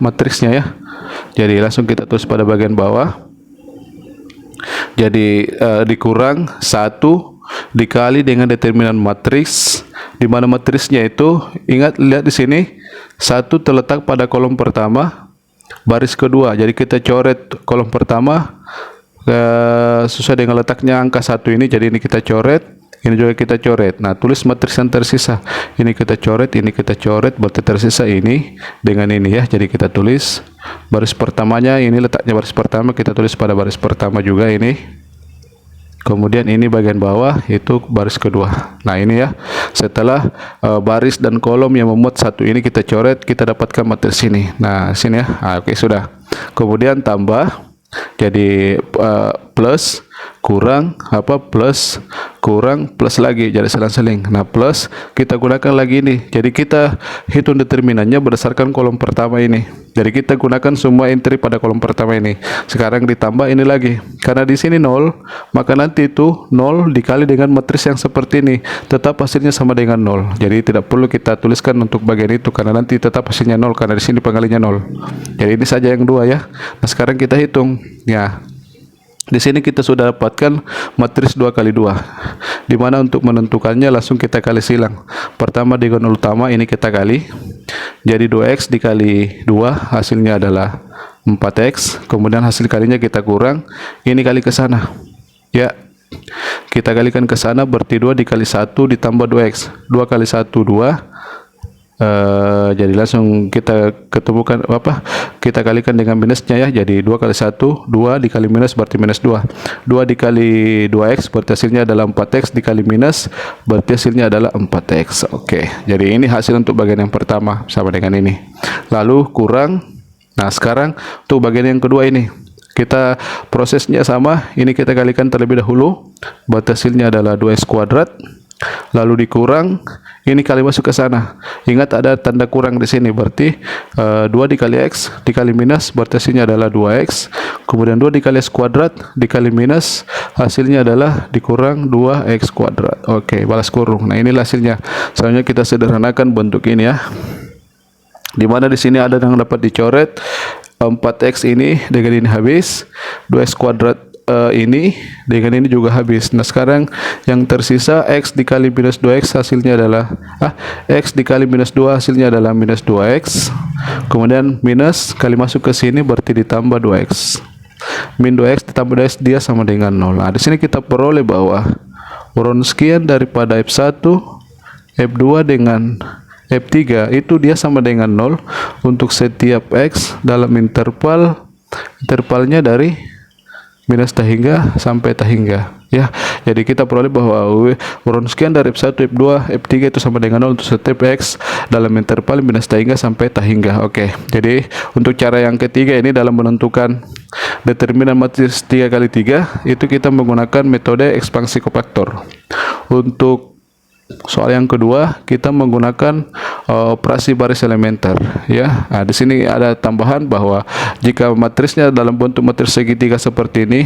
matriksnya ya. Jadi langsung kita tulis pada bagian bawah. Jadi dikurang 1 dikali dengan determinan matriks, di mana matriksnya itu lihat di sini 1 terletak pada kolom pertama baris kedua. Jadi kita coret kolom pertama sesuai dengan letaknya angka 1 ini. Jadi ini kita coret, ini juga kita coret. Nah, tulis matriks yang tersisa. Ini kita coret, ini kita coret, berarti tersisa ini dengan ini ya. Jadi kita tulis baris pertamanya, ini letaknya baris pertama, kita tulis pada baris pertama juga ini. Kemudian ini bagian bawah itu baris kedua. Nah, ini ya, setelah baris dan kolom yang memuat 1 ini kita coret, kita dapatkan matriks ini. Nah, sini ya. Oke, sudah. Kemudian tambah, jadi plus kurang plus kurang plus lagi, jadi selang-seling. Nah, plus kita gunakan lagi ini. Jadi kita hitung determinannya berdasarkan kolom pertama ini. Jadi kita gunakan semua entry pada kolom pertama ini. Sekarang ditambah ini lagi. Karena di sini 0, maka nanti itu 0 dikali dengan matriks yang seperti ini. Tetap hasilnya sama dengan 0. Jadi tidak perlu kita tuliskan untuk bagian itu karena nanti tetap hasilnya 0 karena di sini pengalinya 0. Jadi ini saja yang dua ya. Nah, sekarang kita hitung ya. Di sini kita sudah dapatkan matriks 2 kali 2. Di mana untuk menentukannya langsung kita kali silang. Pertama diagonal utama ini kita kali. Jadi 2X dikali 2 hasilnya adalah 4X. Kemudian hasil kalinya kita kurang. Ini kali ke sana. Ya. Kita kalikan ke sana berarti 2 dikali 1 ditambah 2X. 2 kali 1 2. Jadi langsung kita ketemukan kita kalikan dengan minusnya ya. Jadi 2 kali 1 2 dikali minus berarti minus 2. 2 dikali 2X berarti hasilnya adalah 4X dikali minus berarti hasilnya adalah 4X. Oke. Jadi ini hasil untuk bagian yang pertama sama dengan ini. Lalu kurang. Nah, sekarang untuk bagian yang kedua ini kita prosesnya sama. Ini kita kalikan terlebih dahulu. Berarti hasilnya adalah 2X kuadrat. Lalu dikurang, ini kali masuk ke sana. Ingat ada tanda kurang di sini, berarti 2 dikali X dikali minus berarti hasilnya adalah 2X. Kemudian 2 dikali X kuadrat dikali minus hasilnya adalah dikurang 2X kuadrat. Oke, balas kurung. Nah, inilah hasilnya. Selanjutnya kita sederhanakan bentuk ini ya. Dimana di sini ada yang dapat dicoret. 4X ini dengan ini habis, 2X kuadrat ini dengan ini juga habis. Nah, sekarang yang tersisa X dikali minus 2X hasilnya adalah X dikali minus 2 hasilnya adalah minus 2X. Kemudian minus kali masuk ke sini berarti ditambah 2X. Min 2X ditambah 2X dia sama dengan 0. Nah, di sini kita peroleh bahwa urun sekian daripada F1 F2 dengan F3 itu dia sama dengan 0 untuk setiap X dalam intervalnya dari minus tahingga sampai tahingga ya. Jadi kita peroleh bahwa Wronskian dari F1, F2, F3 itu sama dengan 0 untuk setiap X dalam interval minus tahingga sampai tahingga. Oke, jadi untuk cara yang ketiga ini dalam menentukan determinan matris 3x3 itu kita menggunakan metode ekspansi kofaktor. Untuk soal yang kedua kita menggunakan operasi baris elementer ya. Nah, di sini ada tambahan bahwa jika matrisnya dalam bentuk matris segitiga seperti ini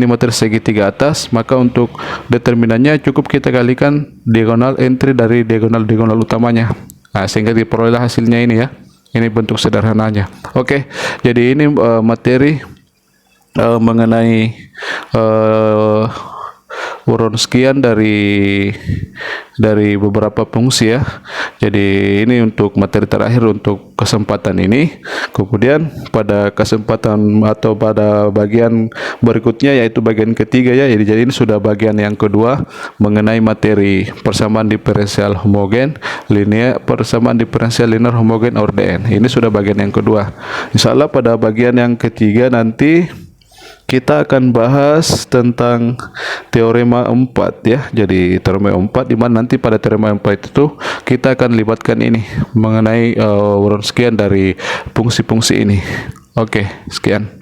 matris segitiga atas, maka untuk determinannya cukup kita kalikan diagonal entry dari diagonal utamanya. Nah, sehingga diperoleh hasilnya ini ya. Ini bentuk sederhananya. Oke, jadi ini materi mengenai Wronskian dari beberapa fungsi ya. Jadi ini untuk materi terakhir untuk kesempatan ini. Kemudian pada kesempatan atau pada bagian berikutnya yaitu bagian ketiga ya. Jadi ini sudah bagian yang kedua mengenai materi persamaan diferensial homogen linear, persamaan diferensial linear homogen ORDN. Ini sudah bagian yang kedua. Insyaallah pada bagian yang ketiga nanti kita akan bahas tentang teorema 4 ya. Jadi teorema 4 di mana nanti pada teorema 4 itu kita akan libatkan ini mengenai Wronskian dari fungsi-fungsi ini. Oke, sekian.